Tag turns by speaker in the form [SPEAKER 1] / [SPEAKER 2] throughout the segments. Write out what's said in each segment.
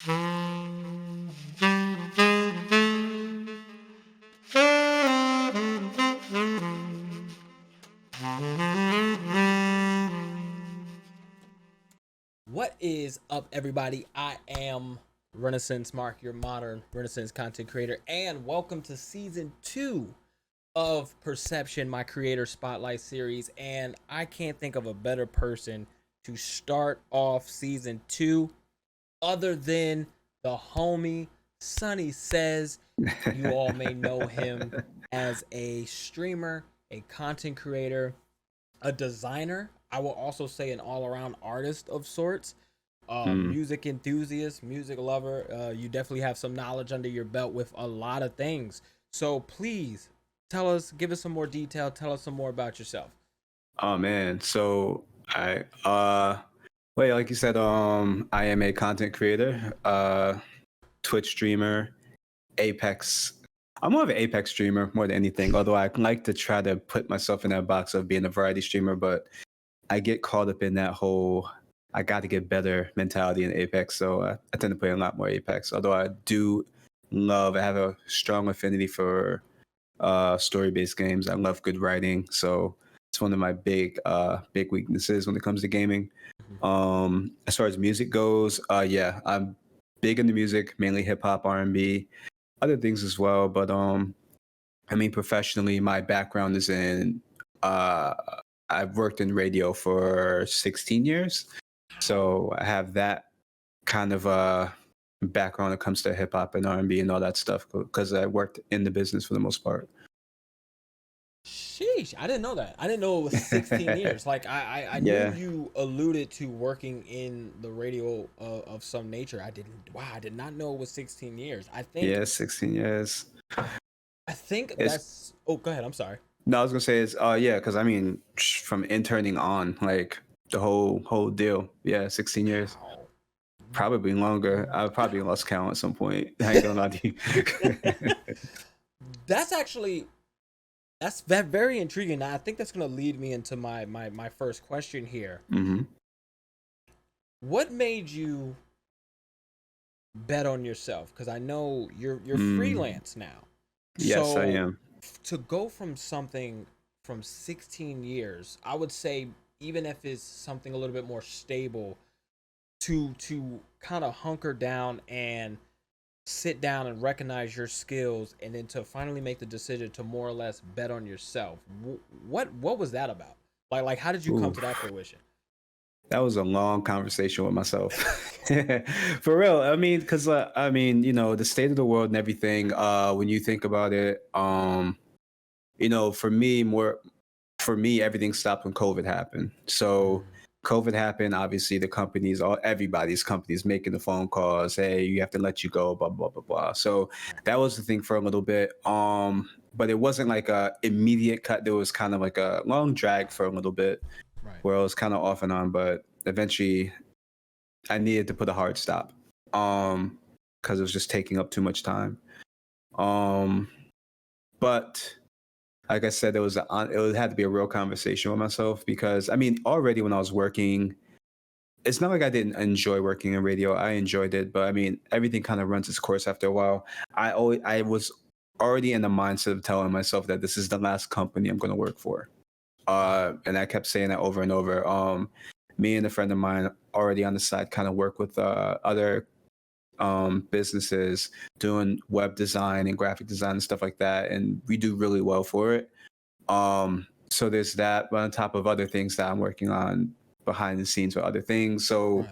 [SPEAKER 1] What is up, everybody? I am RenaMarq, your modern Renaissance content creator, and welcome to season 2 of Per-Sception, my creator spotlight series. And I can't think of a better person to start off season 2 other than the homie SonniSayz. You all may know him as a streamer, a content creator, a designer. I will also say an all-around artist of sorts.
[SPEAKER 2] Mm.
[SPEAKER 1] Music enthusiast, music lover. You definitely have some knowledge under your belt with a lot of things. So please give us some more detail. Tell us some more about yourself.
[SPEAKER 2] Oh man, so like you said, I am a content creator, Twitch streamer, Apex. I'm more of an Apex streamer more than anything. Although I like to try to put myself in that box of being a variety streamer, but I get caught up in that whole I got to get better mentality in Apex. So I tend to play a lot more Apex. Although I have a strong affinity for story-based games. I love good writing, so it's one of my big weaknesses when it comes to gaming. As far as music goes, yeah, I'm big into music, mainly hip hop, R&B, other things as well. But I mean, professionally, my background is in I've worked in radio for 16 years, so I have that kind of background when it comes to hip hop and R&B and all that stuff because I worked in the business for the most part.
[SPEAKER 1] Sheesh, I didn't know that. I didn't know it was 16 years. Like I knew
[SPEAKER 2] Yeah.
[SPEAKER 1] you alluded to working in the radio of some nature. I did not know it was 16 years.
[SPEAKER 2] Yeah, 16 years.
[SPEAKER 1] I think
[SPEAKER 2] It's
[SPEAKER 1] that's. Oh, go ahead. I'm sorry.
[SPEAKER 2] No, I was gonna say it's yeah, because I mean, from interning on, like the whole deal. Yeah, 16 years,
[SPEAKER 1] Wow.
[SPEAKER 2] probably longer. I probably lost count at some point. I ain't gonna lie to you.
[SPEAKER 1] That's actually that very intriguing. Now, I think that's going to lead me into my first question here.
[SPEAKER 2] hmm
[SPEAKER 1] What made you bet on yourself? Because I know you're
[SPEAKER 2] Mm.
[SPEAKER 1] freelance now.
[SPEAKER 2] Yes, I
[SPEAKER 1] So
[SPEAKER 2] am.
[SPEAKER 1] to go from something from 16 years, I would say even if it's something a little bit more stable, to kind of hunker down and sit down and recognize your skills, and then to finally make the decision to more or less bet on yourself. What was that about? Like how did you come
[SPEAKER 2] Ooh,
[SPEAKER 1] to that fruition?
[SPEAKER 2] that was a long conversation with myself. For real. I mean, because I mean, the state of the world and everything. When you think about it, for me, everything stopped when COVID happened. So
[SPEAKER 1] Mm,
[SPEAKER 2] COVID happened. Obviously, everybody's companies making the phone calls. Hey, you have to let you go. Blah blah blah blah. So
[SPEAKER 1] right,
[SPEAKER 2] that was the thing for a little bit. But it wasn't like a immediate cut. There was kind of like a long drag for a little bit,
[SPEAKER 1] right.
[SPEAKER 2] where it was kind of off and on. But eventually, I needed to put a hard stop. Because it was just taking up too much time. Um, but like I said, it had to be a real conversation with myself because I mean, already when I was working, it's not like I didn't enjoy working in radio. I enjoyed it, but I mean, everything kind of runs its course after a while. I was already in the mindset of telling myself that this is the last company I'm going to work for. And I kept saying that over and over. Me and a friend of mine already on the side kind of work with other businesses doing web design and graphic design and stuff like that, and we do really well for it. So there's that, but on top of other things that I'm working on behind the scenes with other things. So
[SPEAKER 1] Right.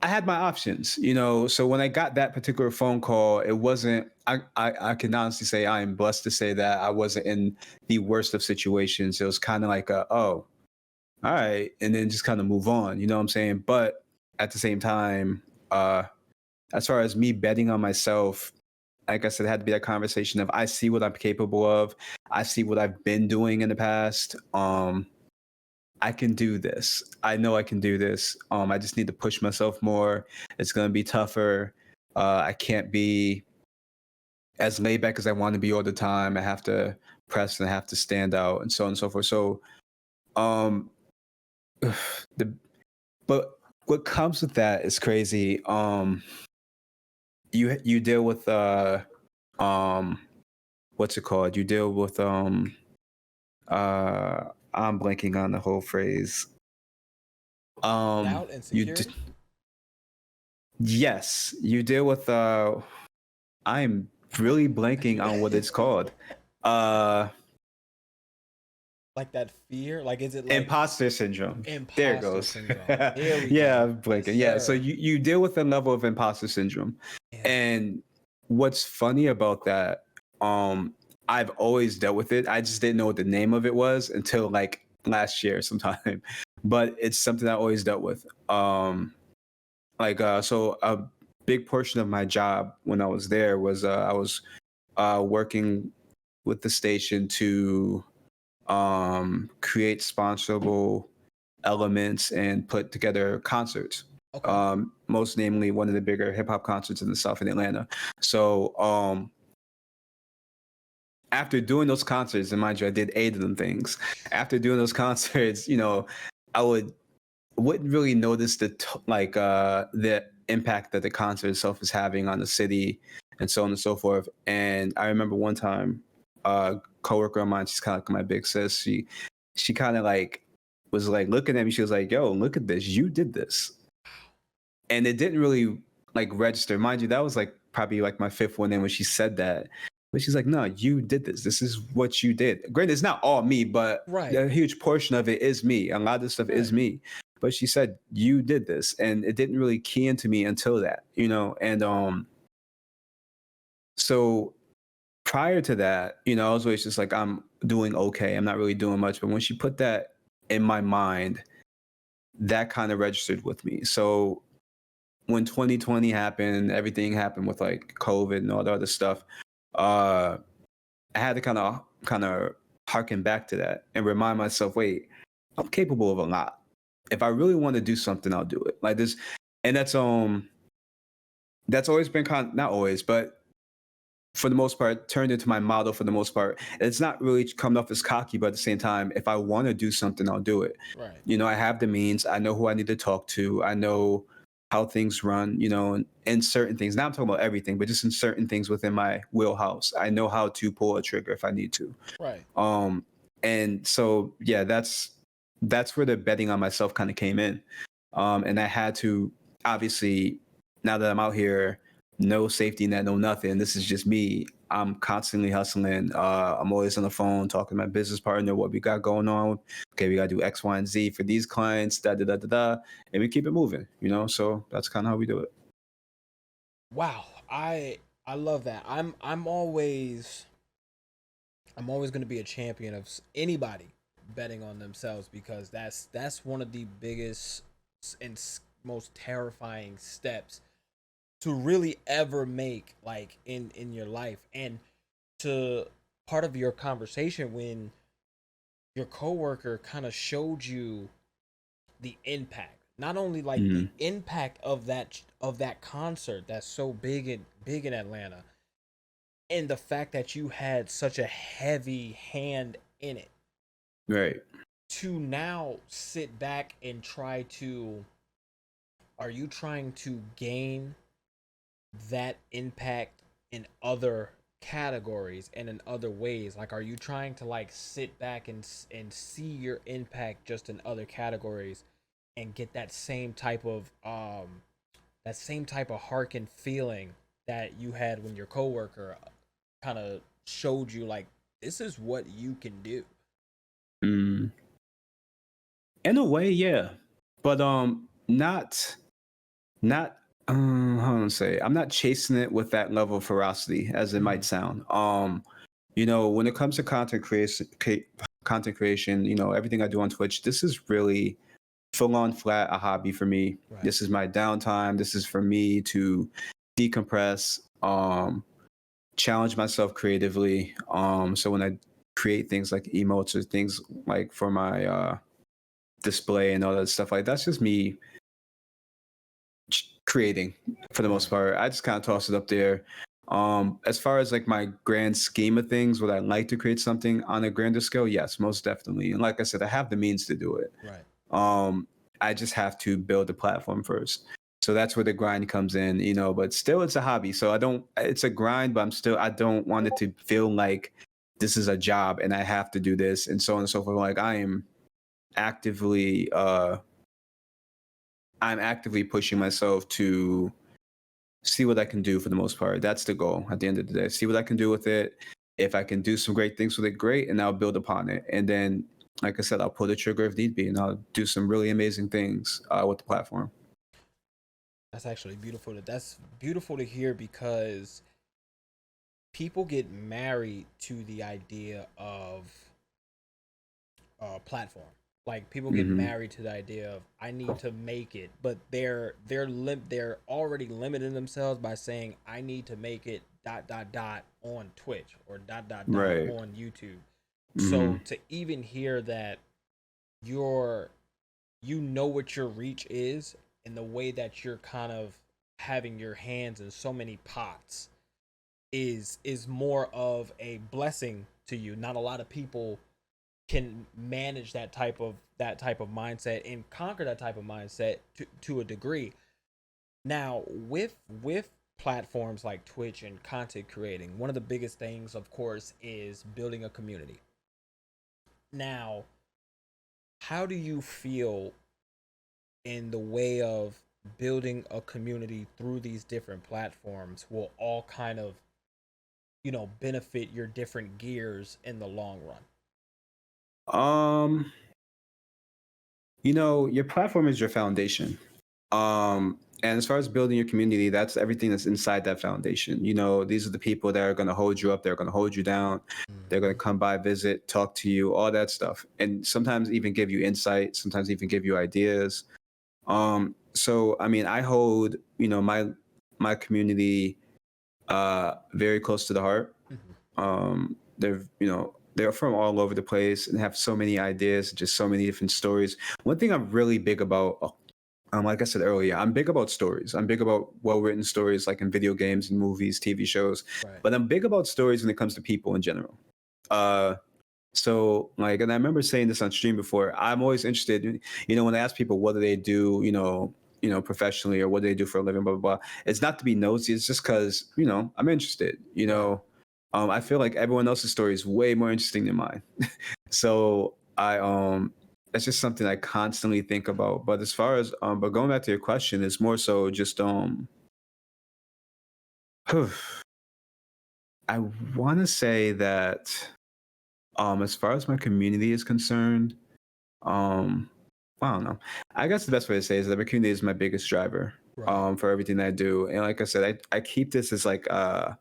[SPEAKER 2] I had my options, So when I got that particular phone call, it wasn't. I can honestly say I am blessed to say that I wasn't in the worst of situations. It was kind of like oh, all right, and then just kind of move on. You know what I'm saying? But at the same time, as far as me betting on myself, like I said, it had to be that conversation of I see what I'm capable of. I see what I've been doing in the past. I can do this. I know I can do this. I just need to push myself more. It's gonna be tougher. I can't be as laid back as I want to be all the time. I have to press and I have to stand out and so on and so forth. So um the but what comes with that is crazy. You deal with um what's it called? You deal with I'm blanking on the whole phrase.
[SPEAKER 1] Doubt,
[SPEAKER 2] You
[SPEAKER 1] insecurity.
[SPEAKER 2] yes, you deal with I'm really blanking on what it's called. Uh
[SPEAKER 1] Like that fear? Like, is it like
[SPEAKER 2] Imposter syndrome. There it
[SPEAKER 1] imposter
[SPEAKER 2] goes.
[SPEAKER 1] syndrome? There we
[SPEAKER 2] Yeah,
[SPEAKER 1] go.
[SPEAKER 2] I'm
[SPEAKER 1] Yes,
[SPEAKER 2] blanking. Yeah, so
[SPEAKER 1] sir.
[SPEAKER 2] you deal with a level of imposter syndrome.
[SPEAKER 1] Yeah.
[SPEAKER 2] And what's funny about that, I've always dealt with it. I just didn't know what the name of it was until like last year sometime. But it's something I always dealt with. So a big portion of my job when I was there was I was working with the station to create sponsorable elements and put together concerts.
[SPEAKER 1] Okay.
[SPEAKER 2] Most namely, one of the bigger hip hop concerts in the South in Atlanta. So after doing those concerts, and mind you, I did 8 of them. After doing those concerts, I wouldn't really notice the impact that the concert itself is having on the city and so on and so forth. And I remember one time, a coworker of mine, she's kind of like my big sis. She kind of like was like looking at me. She was like, "Yo, look at this! You did this," and it didn't really like register. Mind you, that was like probably like my fifth one in when she said that. But she's like, "No, you did this. This is what you did. Granted, it's not all me, but
[SPEAKER 1] Right.
[SPEAKER 2] a huge portion of it is me. A lot of this stuff is
[SPEAKER 1] Right.
[SPEAKER 2] me." But she said, "You did this," and it didn't really key into me until that. And so prior to that, I was always just like, I'm doing okay. I'm not really doing much. But when she put that in my mind, that kind of registered with me. So when 2020 happened, everything happened with like COVID and all the other stuff. I had to kind of harken back to that and remind myself, wait, I'm capable of a lot. If I really want to do something, I'll do it. Like this, and that's always been not always, but for the most part, turned into my motto for the most part. It's not really coming off as cocky, but at the same time, if I want to do something, I'll do it.
[SPEAKER 1] Right.
[SPEAKER 2] I have the means. I know who I need to talk to. I know how things run, in certain things. Now I'm talking about everything, but just in certain things within my wheelhouse. I know how to pull a trigger if I need to.
[SPEAKER 1] Right.
[SPEAKER 2] Um, and so yeah, that's where the betting on myself kind of came in. And I had to obviously, now that I'm out here, no safety net, no nothing. This is just me. I'm constantly hustling. I'm always on the phone talking to my business partner, what we got going on. Okay, we gotta do X, Y, and Z for these clients, da da da da da, and we keep it moving. So that's kind of how we do it.
[SPEAKER 1] Wow. I love that. I'm always going to be a champion of anybody betting on themselves, because that's one of the biggest and most terrifying steps to really ever make, like, in your life. And to part of your conversation, when your coworker kind of showed you the impact, not only like the
[SPEAKER 2] Mm-hmm.
[SPEAKER 1] impact of that concert that's so big in Atlanta, and the fact that you had such a heavy hand in it,
[SPEAKER 2] Right.
[SPEAKER 1] to now sit back and try to, are you trying to gain that impact in other categories and in other ways? Like, are you trying to like sit back and see your impact just in other categories, and get that same type of harken feeling that you had when your coworker kind of showed you, like, this is what you can do?
[SPEAKER 2] Mm. In a way, yeah, but not how do I say? I'm not chasing it with that level of ferocity as it might
[SPEAKER 1] Mm.
[SPEAKER 2] sound. When it comes to content creation, everything I do on Twitch, this is really full on flat a hobby for me.
[SPEAKER 1] Right.
[SPEAKER 2] This is my downtime. This is for me to decompress, challenge myself creatively. So when I create things like emotes or things like for my display and all that stuff, like that's just me creating for the most
[SPEAKER 1] Right.
[SPEAKER 2] part. I just kind of toss it up there. As far as like my grand scheme of things, would I like to create something on a grander scale? Yes, most definitely. And like I said, I have the means to do it.
[SPEAKER 1] Right.
[SPEAKER 2] Um, I just have to build the platform first. So that's where the grind comes in, but still it's a hobby. So it's a grind, but I don't want it to feel like this is a job and I have to do this and so on and so forth. Like I am actively, I'm actively pushing myself to see what I can do for the most part. That's the goal at the end of the day. See what I can do with it. If I can do some great things with it, great, and I'll build upon it. And then, like I said, I'll pull the trigger if need be, and I'll do some really amazing things with the platform.
[SPEAKER 1] That's actually beautiful. That's beautiful to hear because people get married to the idea of platform. Like people get
[SPEAKER 2] Hmm.
[SPEAKER 1] married to the idea of I need to make it, but they're already limiting themselves by saying I need to make it dot dot dot on Twitch or dot dot dot
[SPEAKER 2] Right.
[SPEAKER 1] on YouTube.
[SPEAKER 2] Hmm.
[SPEAKER 1] So to even hear that you're you know what your reach is and the way that you're kind of having your hands in so many pots is more of a blessing to you. Not a lot of people can manage that type of mindset and conquer that type of mindset to a degree. Now, with platforms like Twitch and content creating, one of the biggest things, of course, is building a community. Now, how do you feel in the way of building a community through these different platforms will all kind of benefit your different gears in the long run?
[SPEAKER 2] Um, your platform is your foundation. And as far as building your community, that's everything that's inside that foundation. These are the people that are going to hold you up, they're going to hold you down, they're going to come by, visit, talk to you, all that stuff, and sometimes even give you insight, sometimes even give you ideas. So I mean, I hold my community very close to the heart.
[SPEAKER 1] Mhm.
[SPEAKER 2] They're from all over the place and have so many ideas, just so many different stories. One thing I'm really big about, like I said earlier, I'm big about stories. I'm big about well-written stories, like in video games and movies, TV shows.
[SPEAKER 1] Right.
[SPEAKER 2] But I'm big about stories when it comes to people in general. Uh, so like, and I remember saying this on stream before. I'm always interested, when I ask people what do they do, professionally, or what do they do for a living, blah blah blah. It's not to be nosy. It's just because I'm interested.
[SPEAKER 1] Right.
[SPEAKER 2] I feel like everyone else's story is way more interesting than mine. So that's just something I constantly think about. But as far as but going back to your question, it's more so just I want to say that as far as my community is concerned, um I don't know. I guess the best way to say is that my community is my biggest driver
[SPEAKER 1] Right.
[SPEAKER 2] for everything that I do. And like I said, I keep this as like a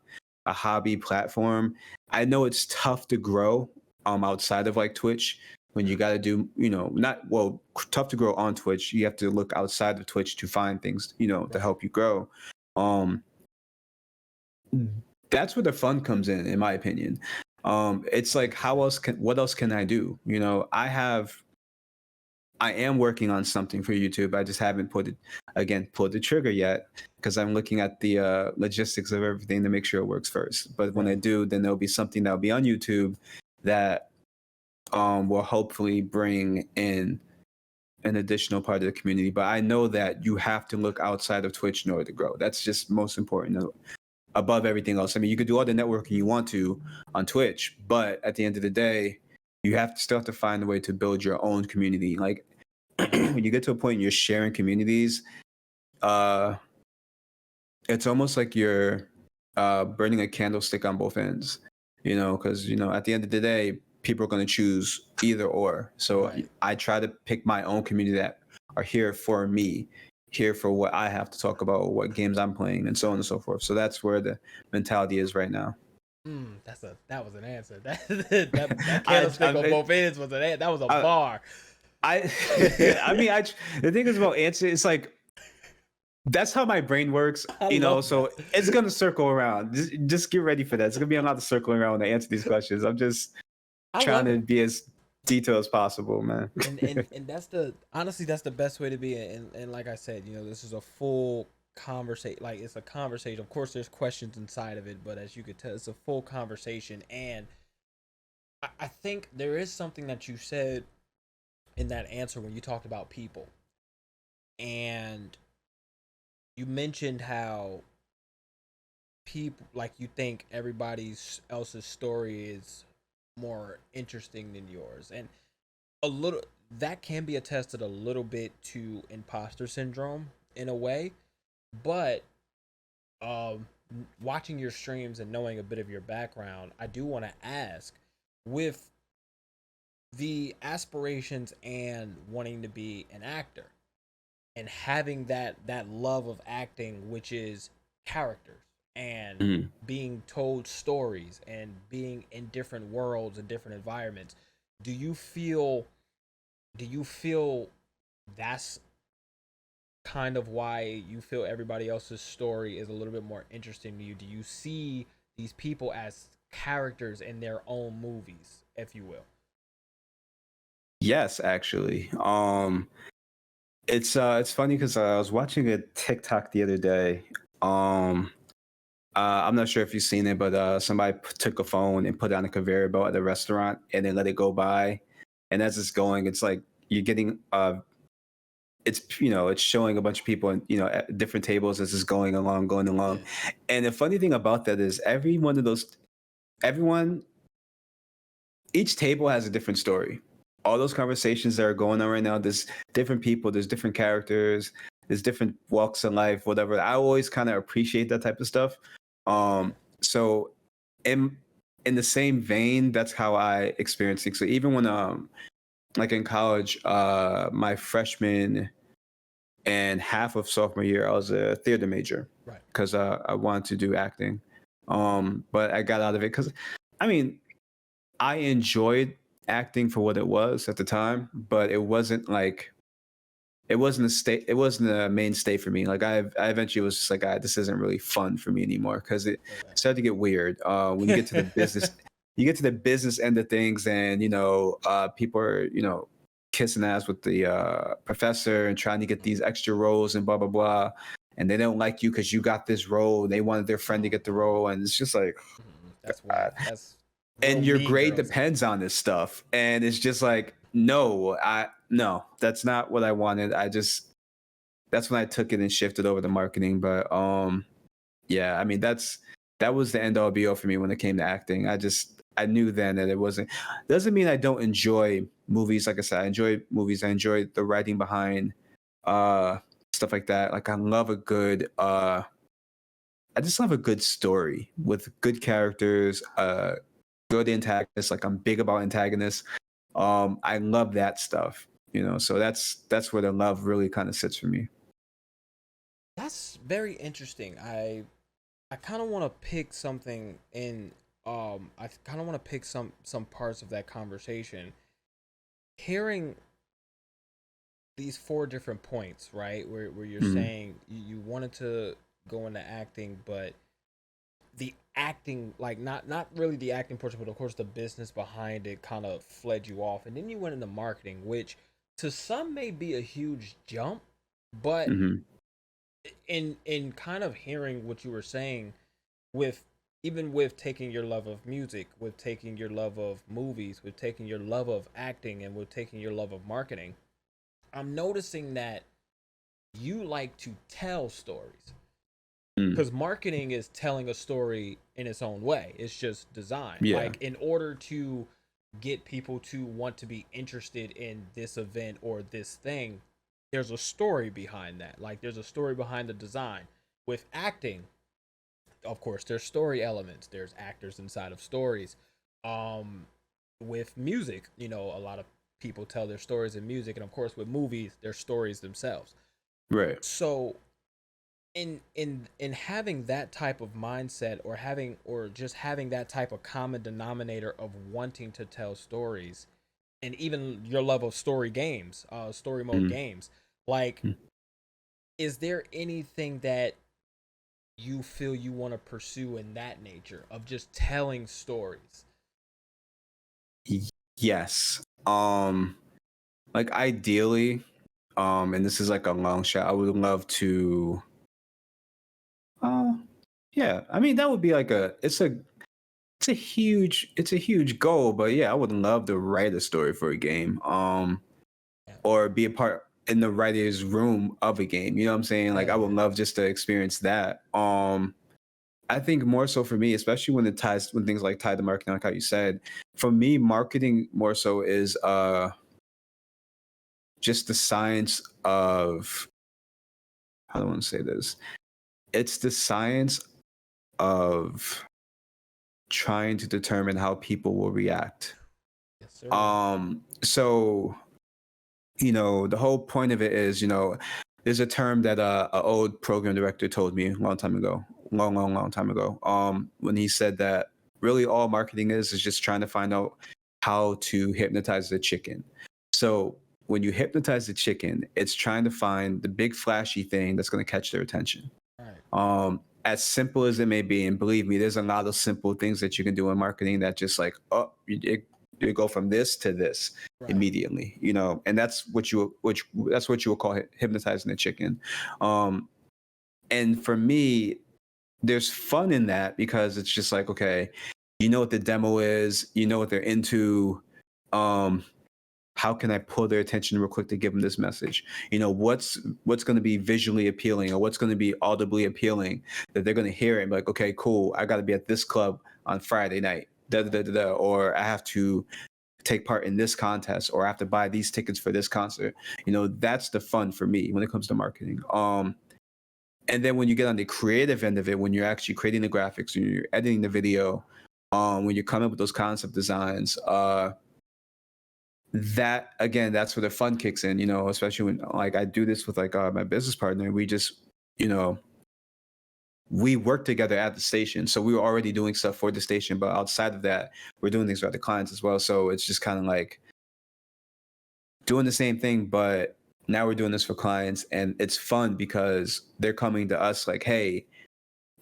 [SPEAKER 2] hobby platform. I know it's tough to grow outside of like Twitch when you got to do, not well, tough to grow on Twitch. You have to look outside of Twitch to find things, to
[SPEAKER 1] Right.
[SPEAKER 2] help you grow. Um that's where the fun comes in my opinion. It's like what else can I do? I am working on something for YouTube. I just haven't pulled the trigger yet because I'm looking at the logistics of everything to make sure it works first. But when I
[SPEAKER 1] Right.
[SPEAKER 2] do, then there'll be something that'll be on YouTube that will hopefully bring in an additional part of the community. But I know that you have to look outside of Twitch in order to grow. That's just most important above everything else. I mean, you could do all the networking you want to on Twitch, but at the end of the day, you have to still have to find a way to build your own community. Like when you get to a point and you're sharing communities, uh, it's almost like you're burning a candlestick on both ends, because, at the end of the day, people are going to choose either or. So
[SPEAKER 1] Right.
[SPEAKER 2] I try to pick my own community that are here for me, here for what I have to talk about, what games I'm playing, and so on and so forth. So that's where the mentality is right now.
[SPEAKER 1] That was an answer. That
[SPEAKER 2] I,
[SPEAKER 1] candlestick on
[SPEAKER 2] I,
[SPEAKER 1] both ends was that was a
[SPEAKER 2] I,
[SPEAKER 1] bar.
[SPEAKER 2] I, I mean, the thing is about answer, it's like, that's how my brain works,
[SPEAKER 1] I love
[SPEAKER 2] so
[SPEAKER 1] that.
[SPEAKER 2] it's gonna circle around. Just get ready for that. It's gonna be a lot of circling around when I answer these questions. I'm just
[SPEAKER 1] I
[SPEAKER 2] trying
[SPEAKER 1] love
[SPEAKER 2] to
[SPEAKER 1] it.
[SPEAKER 2] be as detailed as possible, man.
[SPEAKER 1] And that's the honestly that's the best way to be. And like I said, this is a full conversation. Like it's a conversation. Of course, there's questions inside of it, but as you could tell, it's a full conversation. And I think there is something that you said in that answer when you talked about people. and you mentioned how people like you think everybody's else's story is more interesting than yours, and a little that can be attested a little bit to imposter syndrome in a way, but um watching your streams and knowing a bit of your background, I do want to ask, with the aspirations and wanting to be an actor and having that love of acting, which is characters and
[SPEAKER 2] Mhm.
[SPEAKER 1] being told stories and being in different worlds and different environments, do you feel that's kind of why you feel everybody else's story is a little bit more interesting to you? Do you see these people as characters in their own movies, if you will?
[SPEAKER 2] Yes, actually. It's funny because I was watching a TikTok the other day. Um, I'm not sure if you've seen it, but somebody took a phone and put it on a conveyor belt at a restaurant and then let it go by. And as it's going, it's like you're getting it's it's showing a bunch of people and at different tables as it's going along.
[SPEAKER 1] Yeah.
[SPEAKER 2] And the funny thing about that is every one of those everyone each table has a different story. All those conversations that are going on right now, there's different people, there's different characters, there's different walks in life, whatever. I always kind of appreciate that type of stuff.
[SPEAKER 1] Okay.
[SPEAKER 2] So in in the same vein, that's how I experience things. So even when like in college, my freshman and half of sophomore year, I was a theater major
[SPEAKER 1] Right.
[SPEAKER 2] because I wanted to do acting. But I got out of it because, I mean, I enjoyed acting for what it was at the time, but it wasn't a mainstay for me. Like I eventually was just like, this isn't really fun for me anymore because it started to get weird. When you get to the business,
[SPEAKER 1] Okay.
[SPEAKER 2] you get to the business end of things, and people are kissing ass with the professor and trying to get these extra roles and blah blah blah, and they don't like you because you got this role. They wanted their friend to
[SPEAKER 1] Oh
[SPEAKER 2] get the
[SPEAKER 1] no.
[SPEAKER 2] role, and it's just like,
[SPEAKER 1] That's
[SPEAKER 2] God.
[SPEAKER 1] whack. That's real
[SPEAKER 2] And your
[SPEAKER 1] mean
[SPEAKER 2] grade
[SPEAKER 1] girls
[SPEAKER 2] depends
[SPEAKER 1] energy.
[SPEAKER 2] on this stuff, and it's just like, no, no, that's not what I wanted. That's when I took it and shifted over to marketing. But yeah, I mean that was the end all be all for me when it came to acting. I knew then that it wasn't. Doesn't mean I don't enjoy movies. Like I said, I enjoy movies. I enjoy the writing behind uh stuff like that. Like I just love a good story with good characters, good antagonists. Like I'm big about antagonists. I love that stuff. So that's where the love really kind of sits for me.
[SPEAKER 1] That's very interesting. I kind of want to pick something in I kind of want to pick some parts of that conversation. Hearing these four different points, right? Where you're
[SPEAKER 2] Mhm.
[SPEAKER 1] saying you wanted to go into acting, but the acting, like not really the acting portion, but of course the business behind it kind of fled you off, and then you went into marketing, which to some may be a huge jump, but
[SPEAKER 2] Mhm.
[SPEAKER 1] in kind of hearing what you were saying, with even with taking your love of music, with taking your love of movies, with taking your love of acting, and with taking your love of marketing, I'm noticing that you like to tell stories,
[SPEAKER 2] Mm.
[SPEAKER 1] because marketing is telling a story in its own way. It's just design.
[SPEAKER 2] Yeah.
[SPEAKER 1] Like, in order to get people to want to be interested in this event or this thing, there's a story behind that. Like, there's a story behind the design. With acting, of course, there's story elements. There's actors inside of stories. Um, with music, a lot of people tell their stories in music, and of course, with movies, their stories themselves.
[SPEAKER 2] Right.
[SPEAKER 1] So in having that type of mindset, or just having that type of common denominator of wanting to tell stories, and even your love of story mode
[SPEAKER 2] Mm.
[SPEAKER 1] games, like,
[SPEAKER 2] Mm.
[SPEAKER 1] is there anything that you feel you want to pursue in that nature of just telling stories?
[SPEAKER 2] Yes. Like ideally, and this is like a long shot. I would love to. Uh, yeah. I mean, that would be like it's a huge goal, but yeah, I would love to write a story for a game.
[SPEAKER 1] Yeah.
[SPEAKER 2] Or be a part. in the writer's room of a game. You know what I'm saying? Like I would love just to experience that. I think more so for me, especially when things like tie to marketing, like how you said, for me, marketing more so is just the science of, how do I want to say this? It's the science of trying to determine how people will react.
[SPEAKER 1] Yes, sir.
[SPEAKER 2] So, the whole point of it is, there's a term that an old program director told me a long time ago, long time ago, when he said that really all marketing is just trying to find out how to hypnotize the chicken. So when you hypnotize the chicken, it's trying to find the big flashy thing that's going to catch their attention.
[SPEAKER 1] Right.
[SPEAKER 2] As simple as it may be, and believe me, there's a lot of simple things that you can do in marketing that just like, you go from this to this immediately, and that's what you will call hypnotizing the chicken. And for me, there's fun in that because it's just like, okay, you know what the demo is, you know what they're into. How can I pull their attention real quick to give them this message? What's going to be visually appealing or what's going to be audibly appealing that they're going to hear it and be like, okay, cool, I got to be at this club on Friday night, or I have to take part in this contest, or I have to buy these tickets for this concert. That's the fun for me when it comes to marketing. And then when you get on the creative end of it, when you're actually creating the graphics, when you're editing the video, when you're coming up with those concept designs, that again, that's where the fun kicks in, especially when like I do this with like my business partner. We just, we work together at the station. So we were already doing stuff for the station, but outside of that, we're doing things for other clients as well. So it's just kind of like doing the same thing, but now we're doing this for clients, and it's fun because they're coming to us like, hey,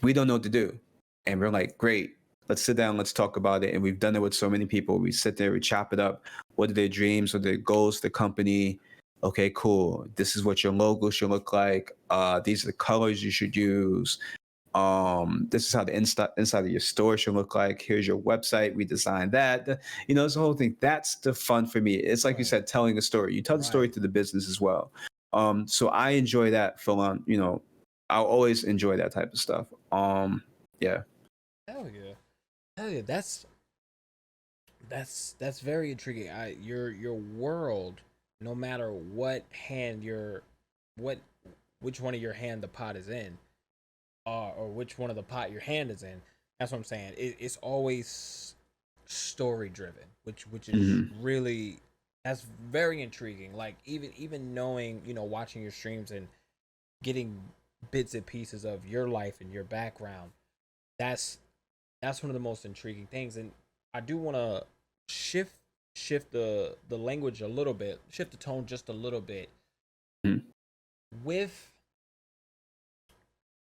[SPEAKER 2] we don't know what to do. And we're like, great, let's sit down, let's talk about it. And we've done it with so many people. We sit there, we chop it up. What are their dreams? What are their goals, the company? Okay, cool. This is what your logo should look like. These are the colors you should use. This is how the inside of your store should look like. Here's your website. We designed that. It's the whole thing. That's the fun for me. It's like you said, telling a story. You tell the story to the business as well. So I enjoy that full on. I'll always enjoy that type of stuff. Yeah.
[SPEAKER 1] Hell yeah. That's very intriguing. Your world, no matter what hand which one of your hand the pot is in, or which one of the pot your hand is in. That's what I'm saying. It's always story driven, which is really, that's very intriguing. Like even knowing, watching your streams and getting bits and pieces of your life and your background. That's one of the most intriguing things. And I do want to shift the language a little bit, shift the tone just a little bit with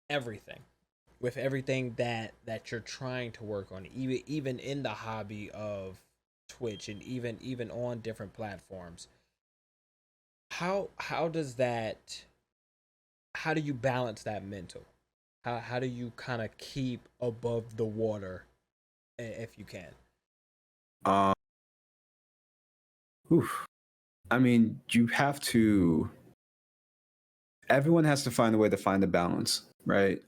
[SPEAKER 1] everything that you're trying to work on, even in the hobby of Twitch, and even on different platforms. How do you balance that mental? How do you kind of keep above the water, if you can?
[SPEAKER 2] I mean, you have to. Everyone has to find a way to find the balance, right?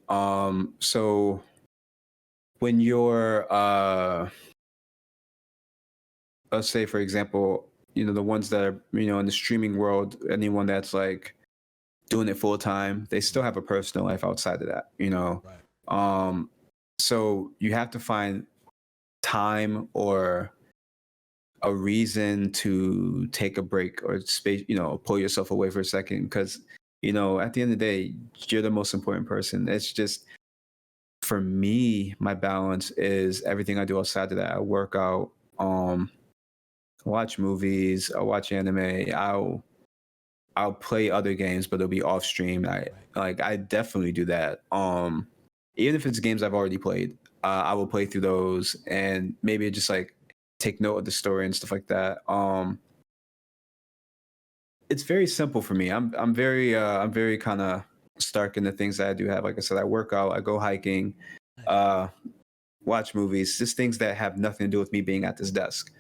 [SPEAKER 2] So when you're, let's say, for example, the ones that are, in the streaming world, anyone that's like doing it full time, they still have a personal life outside of that, Right. So you have to find time or a reason to take a break or space, pull yourself away for a second, because at the end of the day, you're the most important person. It's just, for me, my balance is everything I do outside of that. I work out, watch movies, I watch anime, I'll play other games, but it'll be off stream. I definitely do that. Even if it's games I've already played, I will play through those and maybe just like take note of the story and stuff like that. It's very simple for me. I'm very kind of stark in the things that I do have. Like I said, I work out, I go hiking, watch movies, just things that have nothing to do with me being at this desk.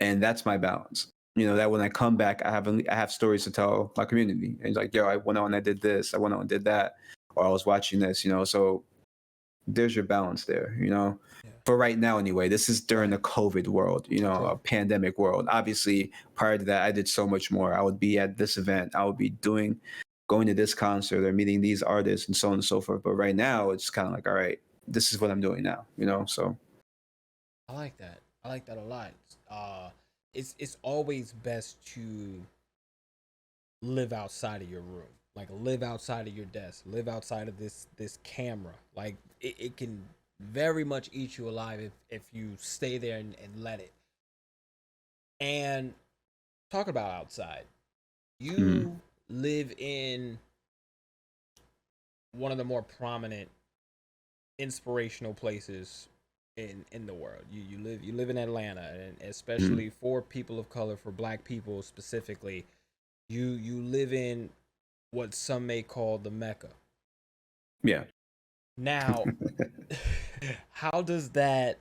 [SPEAKER 2] And that's my balance. that when I come back, I have stories to tell my community. And it's like, yo, I went out and I did this, I went out and did that, or I was watching this, so there's your balance there,
[SPEAKER 1] Yeah.
[SPEAKER 2] for right now anyway. This is during
[SPEAKER 1] Right.
[SPEAKER 2] the COVID world, a pandemic world. Obviously, prior to that, I did so much more. I would be at this event, I would be going to this concert or meeting these artists and so on and so forth. But right now, it's kind of like, all right, this is what I'm doing now, so.
[SPEAKER 1] I like that. I like that a lot. Uh, it's always best to live outside of your room, like live outside of your desk, live outside of this camera. Like it can very much eat you alive if you stay there and let it. And talk about outside.
[SPEAKER 2] Mm,
[SPEAKER 1] You live in one of the more prominent inspirational places in the world. You live in Atlanta, and
[SPEAKER 2] mm,
[SPEAKER 1] especially for people of color, for Black people specifically, you live in what some may call the Mecca.
[SPEAKER 2] yeah.
[SPEAKER 1] Now, how does that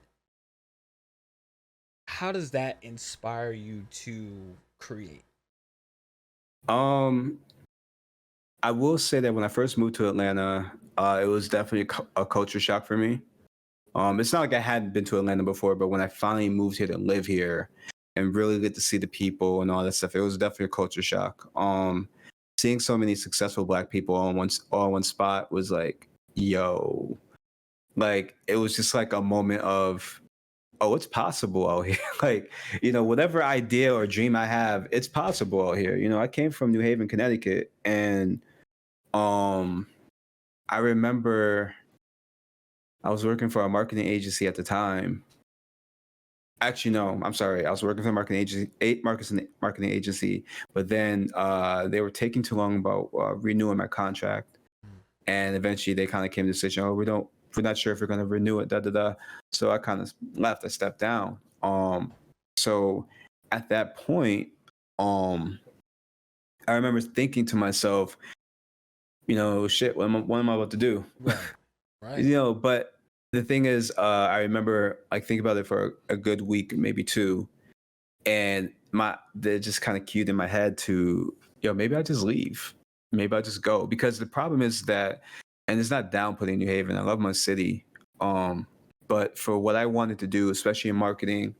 [SPEAKER 1] how does that inspire you to create?
[SPEAKER 2] um I will say that when I first moved to Atlanta, it was definitely a culture shock for me. It's not like I hadn't been to Atlanta before, but when I finally moved here to live here and really get to see the people and all that stuff, it was definitely a culture shock. Seeing so many successful Black people all in one spot was like, yo, like it was just like a moment of, oh, it's possible out here. Like, whatever idea or dream I have, it's possible out here. I came from New Haven, Connecticut, and um, I remember I was working for a marketing agency at the time. Actually, no, I'm sorry. I was working for a marketing agency, but then they were taking too long about renewing my contract, and eventually they kind of came to the decision, oh, we're not sure if we're going to renew it, da da da. So I kind of left. I stepped down. So at that point, um, I remember thinking to myself, shit, what am I about to do?
[SPEAKER 1] Right. Right.
[SPEAKER 2] But the thing is, I remember like thinking about it for a good week, maybe two, and they just kind of cued in my head to, maybe I just leave, maybe I just go, because the problem is that, and it's not downputting New Haven. I love my city, but for what I wanted to do, especially in marketing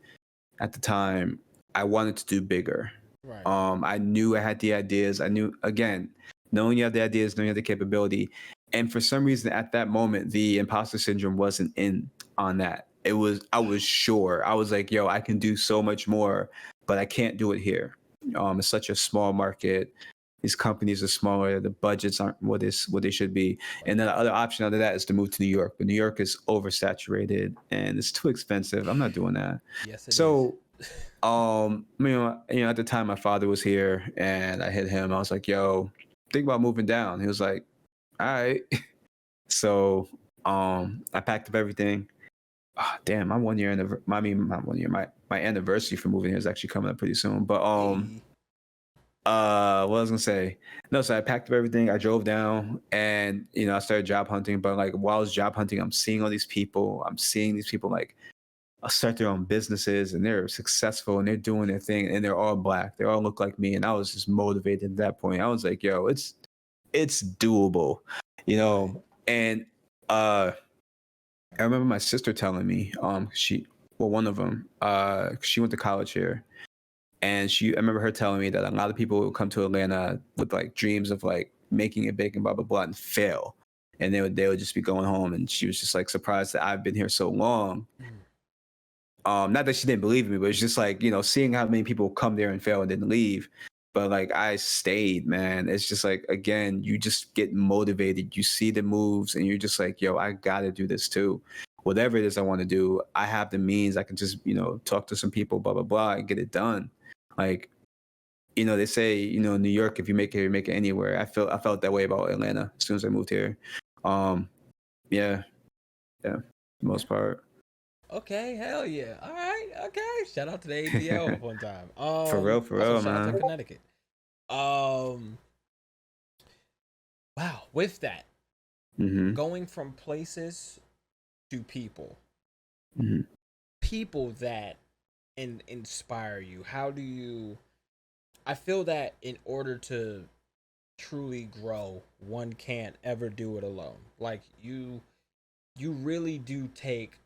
[SPEAKER 2] at the time, I wanted to do bigger.
[SPEAKER 1] Right.
[SPEAKER 2] I knew I had the ideas. I knew, again, knowing you have the ideas, knowing you have the capability. And for some reason at that moment, the imposter syndrome wasn't in on that. I was sure. I was like, yo, I can do so much more, but I can't do it here. It's such a small market. These companies are smaller. The budgets aren't what they should be. And then the other option out of that is to move to New York. But New York is oversaturated and it's too expensive. I'm not doing that.
[SPEAKER 1] Yes, it is.
[SPEAKER 2] So at the time my father was here and I hit him. I was like, yo, think about moving down. He was like, all right. So I packed up everything. Oh, damn, my 1 year I mean not 1 year, my anniversary for moving here is actually coming up pretty soon. But
[SPEAKER 1] Hey.
[SPEAKER 2] what I was gonna say. No, so I packed up everything, I drove down and I started job hunting. But like while I was job hunting, I'm seeing these people like start their own businesses and they're successful and they're doing their thing and they're all Black. They all look like me. And I was just motivated at that point. I was like, yo, it's doable,
[SPEAKER 1] Right.
[SPEAKER 2] And I remember my sister telling me, one of them, she went to college here. And I remember her telling me that a lot of people would come to Atlanta with like dreams of like making it big and blah, blah, blah, and fail. And they would just be going home. And she was just like surprised that I've been here so long.
[SPEAKER 1] Mm.
[SPEAKER 2] Not that she didn't believe in me, but it's just like, seeing how many people come there and fail and didn't leave. But like I stayed, man. It's just like, again, you just get motivated. You see the moves and you're just like, yo, I gotta do this too. Whatever it is I want to do, I have the means. I can just, talk to some people, blah, blah, blah, and get it done. Like, they say, New York, if you make it, you make it anywhere. I felt that way about Atlanta as soon as I moved here. Yeah, yeah, for the
[SPEAKER 1] Okay.
[SPEAKER 2] most part.
[SPEAKER 1] Okay, hell yeah. All right, okay. Shout out to the ATL one time.
[SPEAKER 2] For
[SPEAKER 1] Also
[SPEAKER 2] real,
[SPEAKER 1] shout out to
[SPEAKER 2] man.
[SPEAKER 1] Connecticut. Um, wow. With that,
[SPEAKER 2] Mm-hmm.
[SPEAKER 1] going from places to people,
[SPEAKER 2] Mm-hmm.
[SPEAKER 1] people that inspire you. How do you I feel that in order to truly grow, one can't ever do it alone. Like you really do take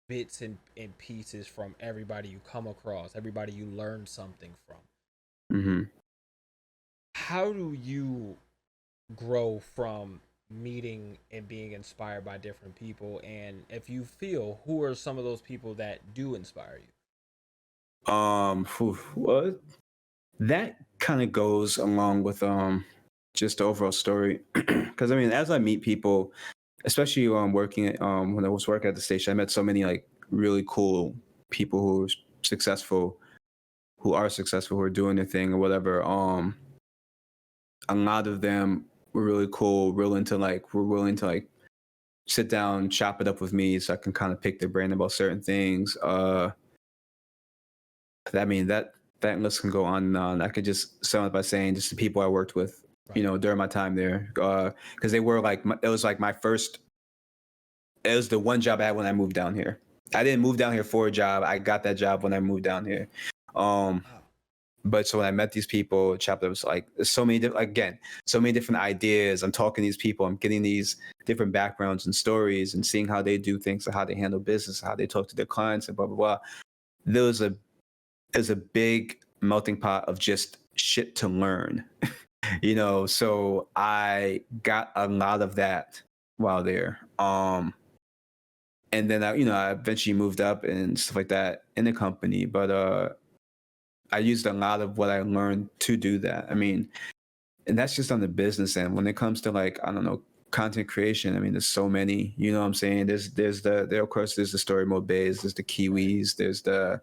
[SPEAKER 1] bits and pieces from everybody you come across, everybody you learn something from.
[SPEAKER 2] Hmm.
[SPEAKER 1] How do you grow from meeting and being inspired by different people? And if you feel, who are some of those people that do inspire you?
[SPEAKER 2] Well, that kind of goes along with just the overall story, because I mean, as I meet people, especially working at, when I was working at the station, I met so many like really cool people who are successful, who are doing their thing or whatever. A lot of them were really cool, were willing to like sit down, chop it up with me, so I can kind of pick their brain about certain things. I mean that list can go on and on. I could just sum it by saying just the people I worked with,
[SPEAKER 1] Right.
[SPEAKER 2] during my time there, because they were like it was like my first. It was the one job I had when I moved down here. I didn't move down here for a job. I got that job when I moved down here. Um,
[SPEAKER 1] Wow.
[SPEAKER 2] but so when I met these people, chapter was like so many again, so many different ideas. I'm talking to these people. I'm getting these different backgrounds and stories, and seeing how they do things, and how they handle business, how they talk to their clients, and blah blah blah. There was a There's a big melting pot of just shit to learn, So I got a lot of that while there. And then I eventually moved up and stuff like that in the company. But I used a lot of what I learned to do that. I mean, and that's just on the business end. When it comes to like, I don't know, content creation, I mean, there's so many. You know what I'm saying? There of course there's the story mode bays, there's the
[SPEAKER 1] Right.
[SPEAKER 2] Kiwis, there's the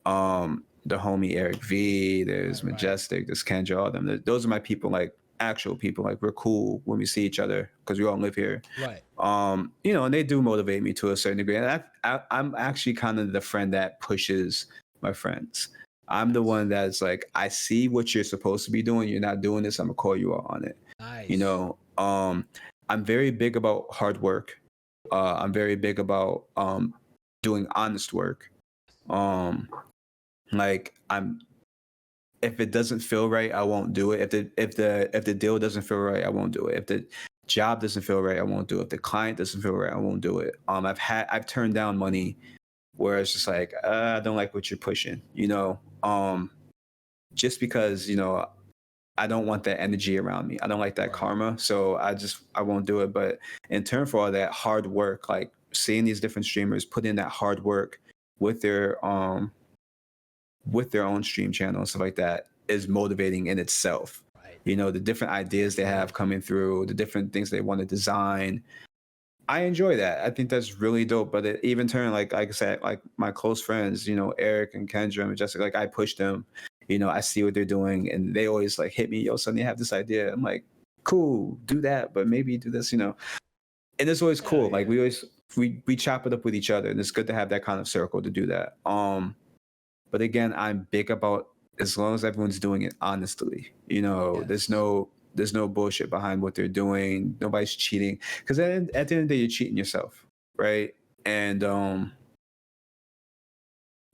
[SPEAKER 2] homie Eric V, there's
[SPEAKER 1] Right. Right.
[SPEAKER 2] Majestic, there's Kendra, all them. Those are my people, like actual people. Like we're cool when we see each other because we all live here.
[SPEAKER 1] Right.
[SPEAKER 2] And they do motivate me to a certain degree. And I'm actually kind of the friend that pushes my friends. I'm the
[SPEAKER 1] Nice.
[SPEAKER 2] one that's like, I see what you're supposed to be doing. You're not doing this. I'm gonna call you out on it. You
[SPEAKER 1] Nice.
[SPEAKER 2] know, um, I'm very big about hard work. I'm very big about doing honest work. Um, like I'm if it doesn't feel right, I won't do it. If the deal doesn't feel right, I won't do it. If the job doesn't feel right, I won't do it. If the client doesn't feel right, I won't do it. I've turned down money where it's just like I don't like what you're pushing, just because I don't want that energy around me. I don't like that
[SPEAKER 1] Right.
[SPEAKER 2] karma, so I won't do it. But in turn for all that hard work, like seeing these different streamers put in that hard work with their um with their own stream channel and stuff like that is motivating in itself.
[SPEAKER 1] Right.
[SPEAKER 2] The different ideas they have
[SPEAKER 1] Good.
[SPEAKER 2] coming through, the different things they want to design. I enjoy that. I think that's really dope. But it even turned like I said, like my close friends, Eric and Kendra and Jessica, like I push them. I see what they're doing, and they always like hit me, yo, Sonny, I have this idea. I'm like, cool, do that, but maybe do this. And it's always
[SPEAKER 1] Hell
[SPEAKER 2] cool. Like
[SPEAKER 1] yeah.
[SPEAKER 2] we chop it up with each other, and it's good to have that kind of circle to do that. But again, I'm big about as long as everyone's doing it honestly.
[SPEAKER 1] Yes.
[SPEAKER 2] There's no bullshit behind what they're doing. Nobody's cheating because at the end of the day, you're cheating yourself, right? And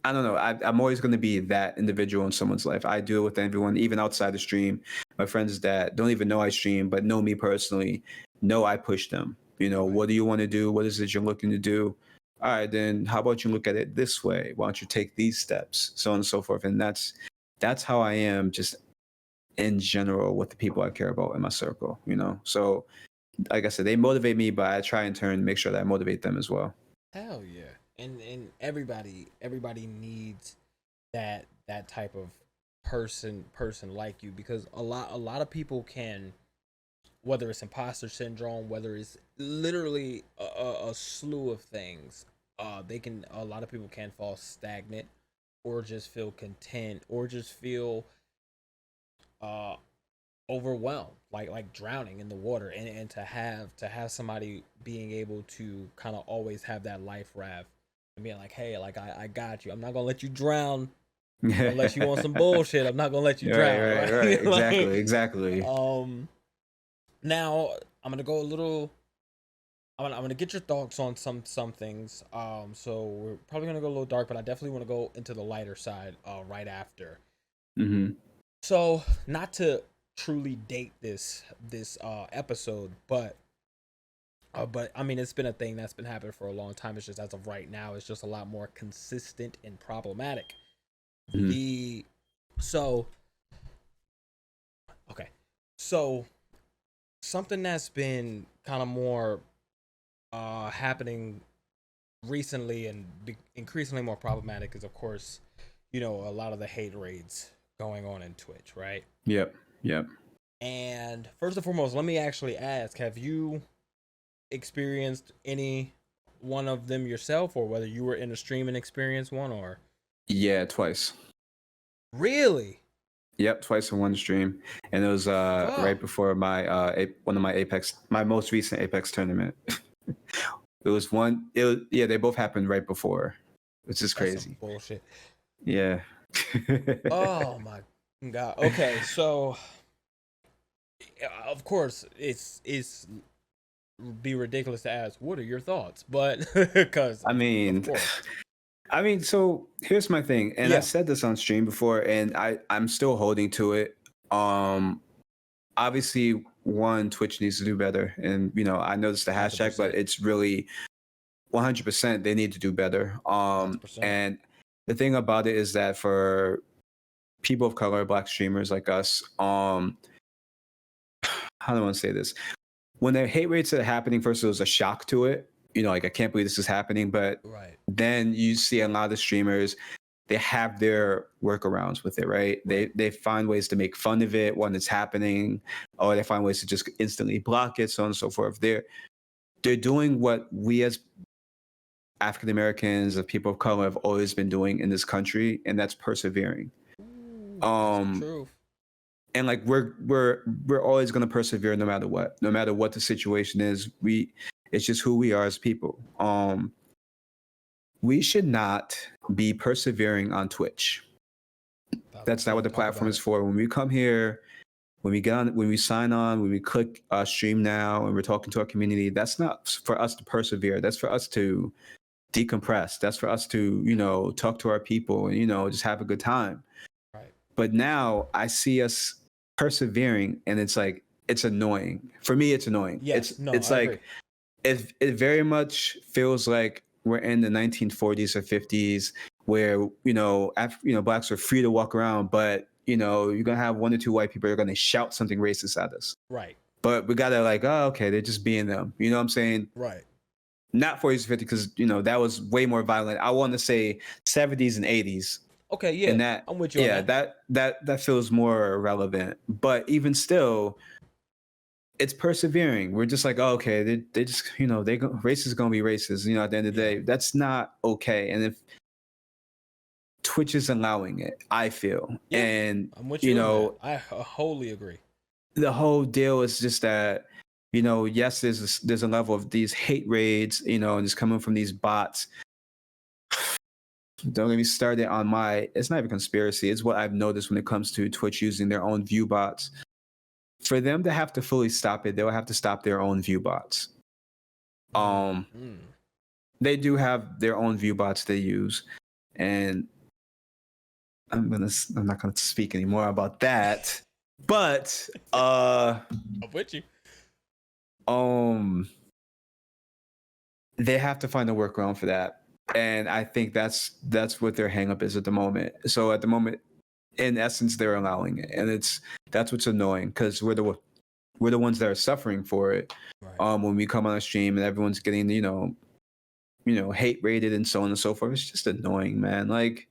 [SPEAKER 2] I don't know. I'm always going to be that individual in someone's life. I do it with everyone, even outside the stream. My friends that don't even know I stream, but know me personally, know I push them.
[SPEAKER 1] Right.
[SPEAKER 2] What do you want to do? What is it you're looking to do? All right, then how about you look at it this way? Why don't you take these steps? So on and so forth. And that's how I am just in general with the people I care about in my circle. So like I said, they motivate me, but I try in turn make sure that I motivate them as well.
[SPEAKER 1] Hell yeah. And everybody needs that type of person like you, because a lot of people can, whether it's imposter syndrome, whether it's literally a slew of things, a lot of people can fall stagnant or just feel content or just feel uh overwhelmed, like drowning in the water. And to have somebody being able to kind of always have that life raft and being like, hey, like I got you, I'm not gonna let you drown unless you want some bullshit, I'm not gonna let you
[SPEAKER 2] Right,
[SPEAKER 1] drown,
[SPEAKER 2] right, right.
[SPEAKER 1] right? Like,
[SPEAKER 2] Exactly, exactly.
[SPEAKER 1] um now I'm gonna go a little, I'm gonna get your thoughts on some things. So we're probably gonna go a little dark, but I definitely want to go into the lighter side right after.
[SPEAKER 2] Hmm.
[SPEAKER 1] So not to truly date this episode, but I mean it's been a thing that's been happening for a long time. It's just as of right now, it's just a lot more consistent and problematic.
[SPEAKER 2] Mhm.
[SPEAKER 1] The so okay, so something that's been kind of more happening recently and increasingly more problematic is of course, a lot of the hate raids going on in Twitch, right?
[SPEAKER 2] Yep. Yep.
[SPEAKER 1] And first and foremost, let me actually ask, have you experienced any one of them yourself, or whether you were in a stream and experienced one, or
[SPEAKER 2] Yeah, twice.
[SPEAKER 1] really?
[SPEAKER 2] Yep, twice in one stream, and it was right
[SPEAKER 1] Fuck.
[SPEAKER 2] before my one of my most recent Apex tournament. It was one. Yeah, they both happened right before, which is
[SPEAKER 1] That's some
[SPEAKER 2] crazy.
[SPEAKER 1] bullshit.
[SPEAKER 2] Yeah.
[SPEAKER 1] Oh my god. Okay, so of course it's be ridiculous to ask what are your thoughts, but because
[SPEAKER 2] I
[SPEAKER 1] of
[SPEAKER 2] mean,
[SPEAKER 1] course.
[SPEAKER 2] so here's my thing, and I
[SPEAKER 1] Yeah.
[SPEAKER 2] said this on stream before, and I'm still holding to it. Um, Obviously, one, Twitch needs to do better, and I noticed the hashtag, but
[SPEAKER 1] 100%.
[SPEAKER 2] it's really 100% they need to do better.
[SPEAKER 1] 100%.
[SPEAKER 2] And the thing about it is that for people of color, black streamers like us, how do I want to say this? When the hate rates are happening, first it was a shock to it. Like I can't believe this is happening, but
[SPEAKER 1] Right.
[SPEAKER 2] then you see a lot of streamers, they have their workarounds with it, right?
[SPEAKER 1] Right.
[SPEAKER 2] They find ways to make fun of it when it's happening, or they find ways to just instantly block it, so on and so forth. They're doing what we as African Americans, of people of color, have always been doing in this country, and that's persevering.
[SPEAKER 1] Ooh, that's the
[SPEAKER 2] Um,
[SPEAKER 1] truth.
[SPEAKER 2] and like we're always gonna persevere no matter what the situation is. It's just who we are as people. We should not be persevering on Twitch. That's not what the
[SPEAKER 1] Talk
[SPEAKER 2] platform
[SPEAKER 1] about
[SPEAKER 2] is
[SPEAKER 1] it.
[SPEAKER 2] for. When we come here, when we get on, when we sign on, when we click stream now, and we're talking to our community, that's not for us to persevere. That's for us to decompress. That's for us to, talk to our people and, just have a good time.
[SPEAKER 1] Right.
[SPEAKER 2] But now I see us persevering, and it's like, it's annoying. For me, it's annoying.
[SPEAKER 1] Yes. No,
[SPEAKER 2] It's
[SPEAKER 1] I agree.
[SPEAKER 2] like, it very much feels like we're in the 1940s or 50s where, blacks are free to walk around, but, you're going to have one or two white people that are going to shout something racist at us.
[SPEAKER 1] Right.
[SPEAKER 2] But we got to like, oh, okay, they're just being them. You know what I'm saying?
[SPEAKER 1] Right.
[SPEAKER 2] Not 40s or 50s, because that was way more violent. I want to say 70s and 80s,
[SPEAKER 1] Okay. Yeah.
[SPEAKER 2] and that,
[SPEAKER 1] I'm with you on
[SPEAKER 2] yeah,
[SPEAKER 1] that.
[SPEAKER 2] that feels more relevant. But even still, it's persevering. We're just like, oh, okay, they just, race is gonna be racist. At the end of the
[SPEAKER 1] Yeah.
[SPEAKER 2] day, that's not okay. And if Twitch is allowing it, I feel,
[SPEAKER 1] Yeah.
[SPEAKER 2] and
[SPEAKER 1] I'm with
[SPEAKER 2] you
[SPEAKER 1] you on that.
[SPEAKER 2] know,
[SPEAKER 1] I wholly agree.
[SPEAKER 2] the whole deal is just that, yes, there's a level of these hate raids, and it's coming from these bots. Don't get me started on it's not even conspiracy. It's what I've noticed when it comes to Twitch using their own view bots. For them to have to fully stop it, they'll have to stop their own view bots.
[SPEAKER 1] Mm.
[SPEAKER 2] They do have their own view bots they use, and I'm not gonna speak anymore about that. But
[SPEAKER 1] I'm with you.
[SPEAKER 2] um, they have to find a workaround for that, and I think that's what their hangup is at the moment. So at the moment, in essence, they're allowing it, and that's what's annoying, because we're the ones that are suffering for it.
[SPEAKER 1] Right.
[SPEAKER 2] When we come on a stream and everyone's getting hate rated and so on and so forth, it's just annoying, man. Like,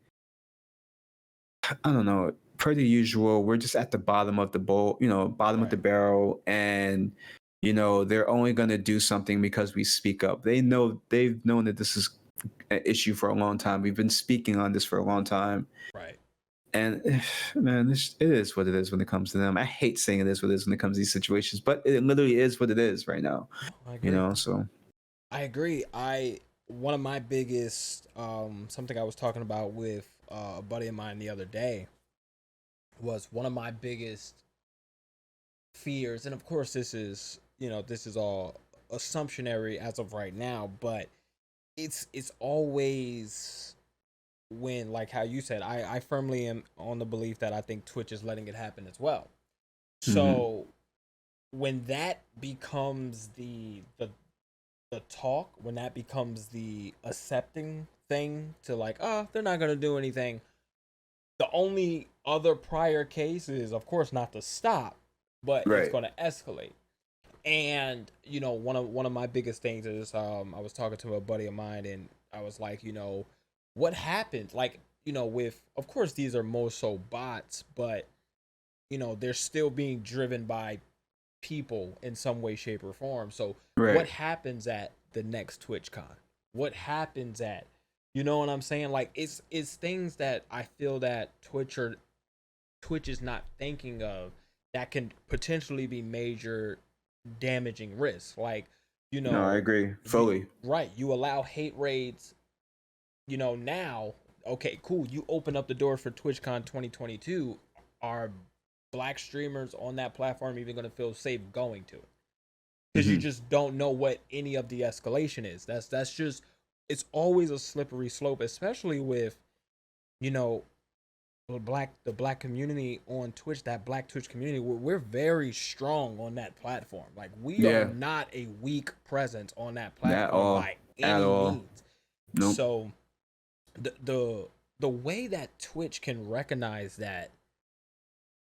[SPEAKER 2] I don't know. Per the usual, we're just at the bottom of the bowl, bottom of the
[SPEAKER 1] Right.
[SPEAKER 2] barrel, and they're only gonna do something because we speak up. They've known that this is an issue for a long time. We've been speaking on this for a long time,
[SPEAKER 1] Right.
[SPEAKER 2] and man, it is what it is when it comes to them. I hate saying it is what it is when it comes to these situations, but it literally is what it is right now.
[SPEAKER 1] I agree.
[SPEAKER 2] So
[SPEAKER 1] I agree. One of my biggest something I was talking about with a buddy of mine the other day was one of my biggest fears, and of course this is all assumptionary as of right now, but it's always when, like how you said, I firmly am on the belief that I think Twitch is letting it happen as well.
[SPEAKER 2] Mm-hmm.
[SPEAKER 1] So when that becomes the talk, when that becomes the accepting thing to like, oh, they're not gonna do anything. The only other prior case is, of course, not to stop, but it's
[SPEAKER 2] Right.
[SPEAKER 1] gonna escalate. And one of my biggest things is I was talking to a buddy of mine, and I was like, what happened? Like, with, of course, these are more so bots, but they're still being driven by people in some way, shape, or form. So what
[SPEAKER 2] Right.
[SPEAKER 1] happens at the next TwitchCon? What happens at, you know what I'm saying? Like, it's things that I feel that Twitch is not thinking of, that can potentially be major damaging risks. Like, you
[SPEAKER 2] No, I
[SPEAKER 1] know,
[SPEAKER 2] agree
[SPEAKER 1] you
[SPEAKER 2] fully.
[SPEAKER 1] right, you allow hate raids, now, okay, cool. You open up the door for TwitchCon 2022. Are black streamers on that platform even going to feel safe going to it? Because you
[SPEAKER 2] Hmm.
[SPEAKER 1] just don't know what any of the escalation is. That's just, it's always a slippery slope, especially with, you know the black community on Twitch, that black Twitch community. We're very strong on that platform. Like, we are
[SPEAKER 2] Yeah.
[SPEAKER 1] not a weak presence on that
[SPEAKER 2] At
[SPEAKER 1] platform
[SPEAKER 2] all.
[SPEAKER 1] by
[SPEAKER 2] At
[SPEAKER 1] any
[SPEAKER 2] all.
[SPEAKER 1] means.
[SPEAKER 2] Nope.
[SPEAKER 1] So the way that Twitch can recognize that,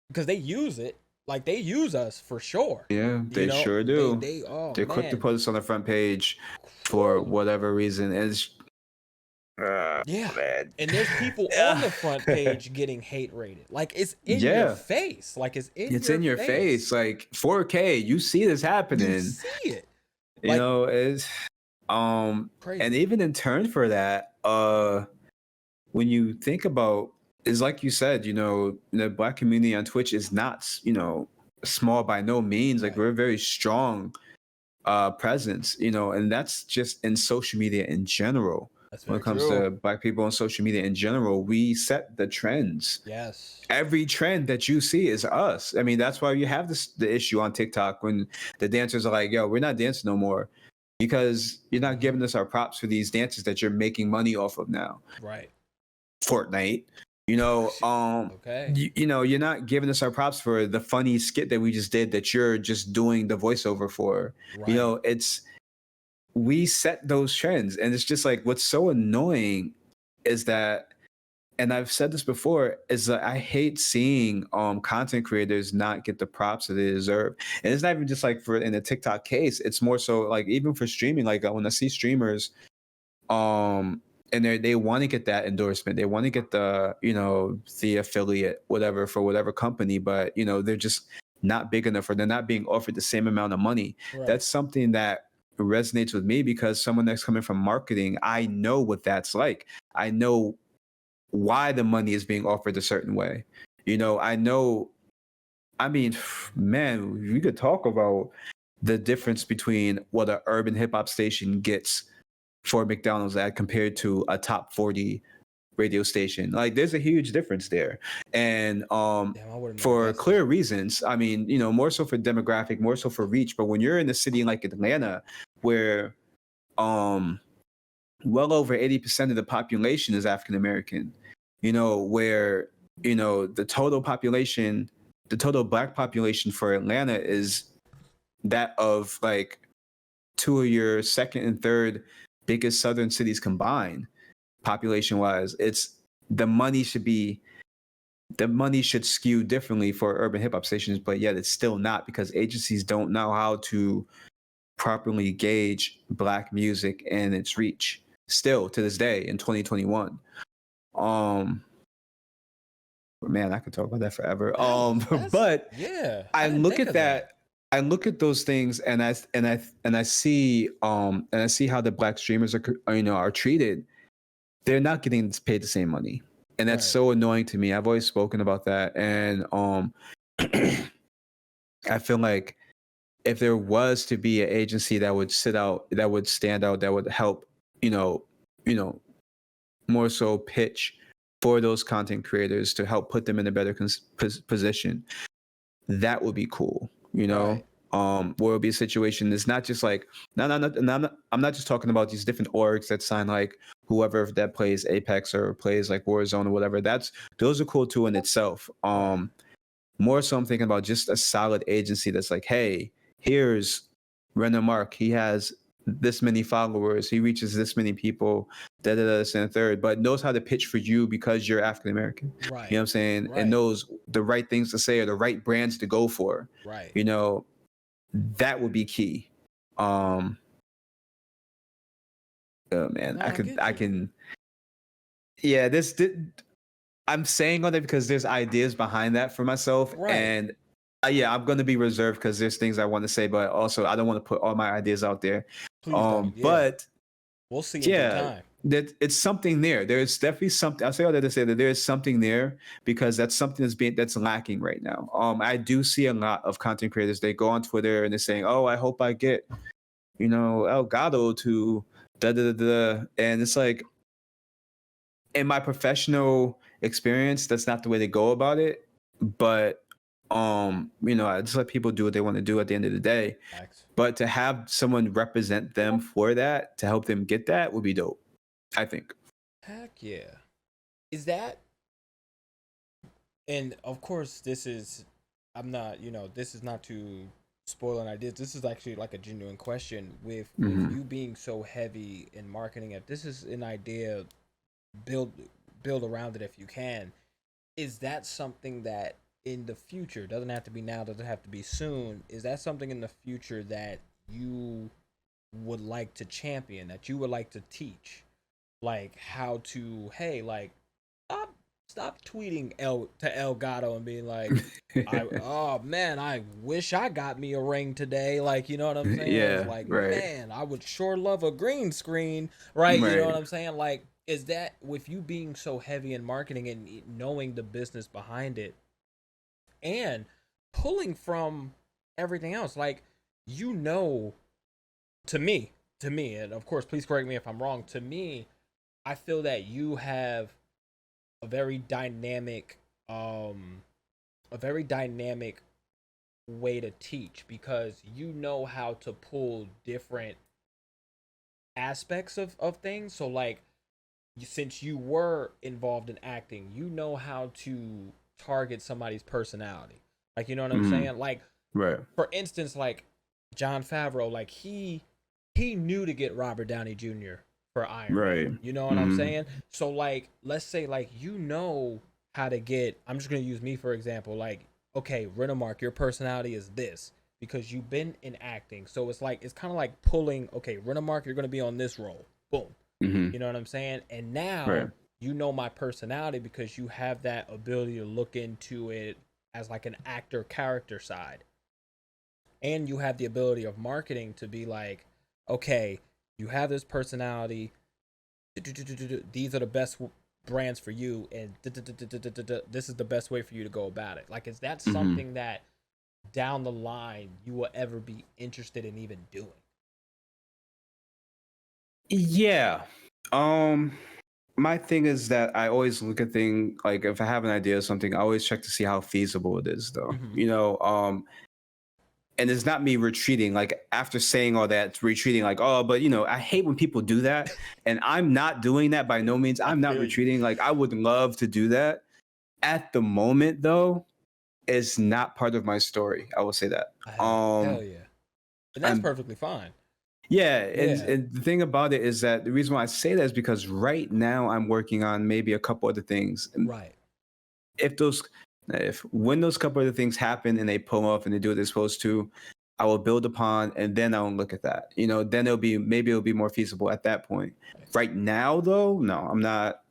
[SPEAKER 1] because they use it, like, they use us for sure.
[SPEAKER 2] Yeah, they sure
[SPEAKER 1] They
[SPEAKER 2] do.
[SPEAKER 1] they oh
[SPEAKER 2] They're quick to
[SPEAKER 1] man.
[SPEAKER 2] put us on the front page for
[SPEAKER 1] Whew.
[SPEAKER 2] whatever reason. And it's
[SPEAKER 1] Yeah.
[SPEAKER 2] man.
[SPEAKER 1] And there's people on
[SPEAKER 2] Yeah.
[SPEAKER 1] the front page getting hate rated. Like, it's in your
[SPEAKER 2] Yeah.
[SPEAKER 1] face. Like, it's in
[SPEAKER 2] It's
[SPEAKER 1] your
[SPEAKER 2] in your
[SPEAKER 1] face.
[SPEAKER 2] face. Like 4K, you see this
[SPEAKER 1] You
[SPEAKER 2] happening.
[SPEAKER 1] see it.
[SPEAKER 2] You
[SPEAKER 1] Like,
[SPEAKER 2] know, it's and
[SPEAKER 1] crazy.
[SPEAKER 2] even in turn for that, when you think about, is like you said, the black community on Twitch is not, small by no means. Like,
[SPEAKER 1] Right.
[SPEAKER 2] we're a very strong presence, and that's just in social media in general.
[SPEAKER 1] That's
[SPEAKER 2] When it
[SPEAKER 1] very
[SPEAKER 2] comes
[SPEAKER 1] true.
[SPEAKER 2] to black people on social media in general, we set the trends.
[SPEAKER 1] Yes.
[SPEAKER 2] Every trend that you see is us. I mean, that's why you have the issue on TikTok when the dancers are like, yo, we're not dancing no more because you're not
[SPEAKER 1] Mhm.
[SPEAKER 2] giving us our props for these dances that you're making money off of now.
[SPEAKER 1] Right.
[SPEAKER 2] Fortnite,
[SPEAKER 1] Okay.
[SPEAKER 2] you're not giving us our props for the funny skit that we just did that you're just doing the voiceover for.
[SPEAKER 1] Right.
[SPEAKER 2] It's, we set those trends, and it's just like, what's so annoying is that, and I've said this before, is that I hate seeing content creators not get the props that they deserve. And it's not even just like for in the TikTok case, it's more so like even for streaming. Like, when I see streamers and they want to get that endorsement, they want to get the affiliate, whatever, for whatever company, but they're just not big enough, or they're not being offered the same amount of money.
[SPEAKER 1] Right.
[SPEAKER 2] That's something that resonates with me, because someone that's coming from marketing, I know what that's like. I know why the money is being offered a certain way. I know, I mean, man, we could talk about the difference between what an urban hip hop station gets for a McDonald's ad compared to a top 40 radio station. Like, there's a huge difference there. And
[SPEAKER 1] Damn, I would have never
[SPEAKER 2] for
[SPEAKER 1] guessed that.
[SPEAKER 2] clear reasons, I mean, more so for demographic, more so for reach. But when you're in a city like Atlanta, where well over 80% of the population is African American, where, the total black population for Atlanta is that of like two of your second and third biggest southern cities combined, population wise. It's, the money should skew differently for urban hip hop stations, but yet it's still not, because agencies don't know how to properly gauge black music and its reach still to this day in 2021. Man, I could talk about that forever.
[SPEAKER 1] That's
[SPEAKER 2] But
[SPEAKER 1] yeah. I
[SPEAKER 2] I
[SPEAKER 1] didn't
[SPEAKER 2] look
[SPEAKER 1] think
[SPEAKER 2] at
[SPEAKER 1] of that.
[SPEAKER 2] that. I look at those things, and I see how the black streamers are treated. They're not getting paid the same money, and that's
[SPEAKER 1] Right.
[SPEAKER 2] so annoying to me. I've always spoken about that, and I feel like if there was to be an agency that would that would stand out, that would help, you know, you know, more so pitch for those content creators to help put them in a better position, that would be cool.
[SPEAKER 1] Right.
[SPEAKER 2] where it'll be a situation. It's not just like I'm not just talking about these different orgs that sign like whoever that plays Apex or plays like Warzone or whatever. Those are cool too in itself. More so I'm thinking about just a solid agency that's like, hey, here's RenaMarq. He has this many followers. He reaches this many people, this and a third, but knows how to pitch for you because you're African American.
[SPEAKER 1] Right.
[SPEAKER 2] You know what I'm saying?
[SPEAKER 1] Right.
[SPEAKER 2] And knows the right things to say or the right brands to go for.
[SPEAKER 1] Right.
[SPEAKER 2] You know, that would be key. Oh man,
[SPEAKER 1] No,
[SPEAKER 2] I can. Yeah, I'm saying all that because there's ideas behind that for myself,
[SPEAKER 1] Right.
[SPEAKER 2] and yeah, I'm going to be reserved because there's things I want to say, but also I don't want to put all my ideas out there.
[SPEAKER 1] Please don't. Yeah.
[SPEAKER 2] But
[SPEAKER 1] we'll see in due time.
[SPEAKER 2] That it's something there. There's definitely something. I'll say all that to say that there is something there because that's something that's lacking right now. I do see a lot of content creators. They go on Twitter and they're saying, "Oh, I hope I get, Elgato to da da da da," and it's like, in my professional experience, that's not the way to go about it. But I just let people do what they want to do at the end of the day.
[SPEAKER 1] Thanks.
[SPEAKER 2] But to have someone represent them for that, to help them get that, would be dope, I think.
[SPEAKER 1] Heck yeah. Is that, and of course this is not to spoil an idea. This is actually like a genuine question with you being so heavy in marketing it. This is an idea, build around it if you can. Is that something that in the future, doesn't have to be now, doesn't have to be soon, is that something in the future that you would like to champion, that you would like to teach? Like how to, hey, like stop tweeting to Elgato and being like, oh man, I wish I got me a ring today. Like, you know what I'm saying?
[SPEAKER 2] Yeah,
[SPEAKER 1] it's like,
[SPEAKER 2] right.
[SPEAKER 1] Man, I would sure love a green screen, right? You know what I'm saying? Like, is that with you being so heavy in marketing and knowing the business behind it and pulling from everything else, like, to me, and of course, please correct me if I'm wrong, to me, I feel that you have a very dynamic way to teach because you know how to pull different aspects of things. So like, since you were involved in acting, you know how to target somebody's personality. Like, you know what I'm saying? Like,
[SPEAKER 2] right.
[SPEAKER 1] For instance, like Jon Favreau, like he knew to get Robert Downey Jr. for Iron Man. You know what I'm saying? So like, let's say like how to get, I'm just gonna use me for example, like, okay, RenaMarq, your personality is this because you've been in acting. So it's like, it's kind of like pulling, okay, RenaMarq, you're gonna be on this role. Boom. You know what I'm saying? And now you know my personality because you have that ability to look into it as like an actor character side. And you have the ability of marketing to be like, okay, you have this personality. These are the best brands for you, and this is the best way for you to go about it. Like, is that something that down the line you will ever be interested in even doing?
[SPEAKER 2] Yeah. My thing is that I always look at things like if I have an idea of something, I always check to see how feasible it is, though. And it's not me retreating, like after saying all that, retreating, like, oh, but I hate when people do that. And I'm not doing that by no means. I'm not retreating. Like, I would love to do that. At the moment, though, it's not part of my story. I will say that.
[SPEAKER 1] Hell yeah. And that's perfectly fine.
[SPEAKER 2] Yeah, and the thing about it is that the reason why I say that is because right now I'm working on maybe a couple other things.
[SPEAKER 1] Right.
[SPEAKER 2] When those couple other things happen and they pull off and they do what they're supposed to, I will build upon and then I'll look at that. Then maybe it'll be more feasible at that point. Right now, though, no, I'm not.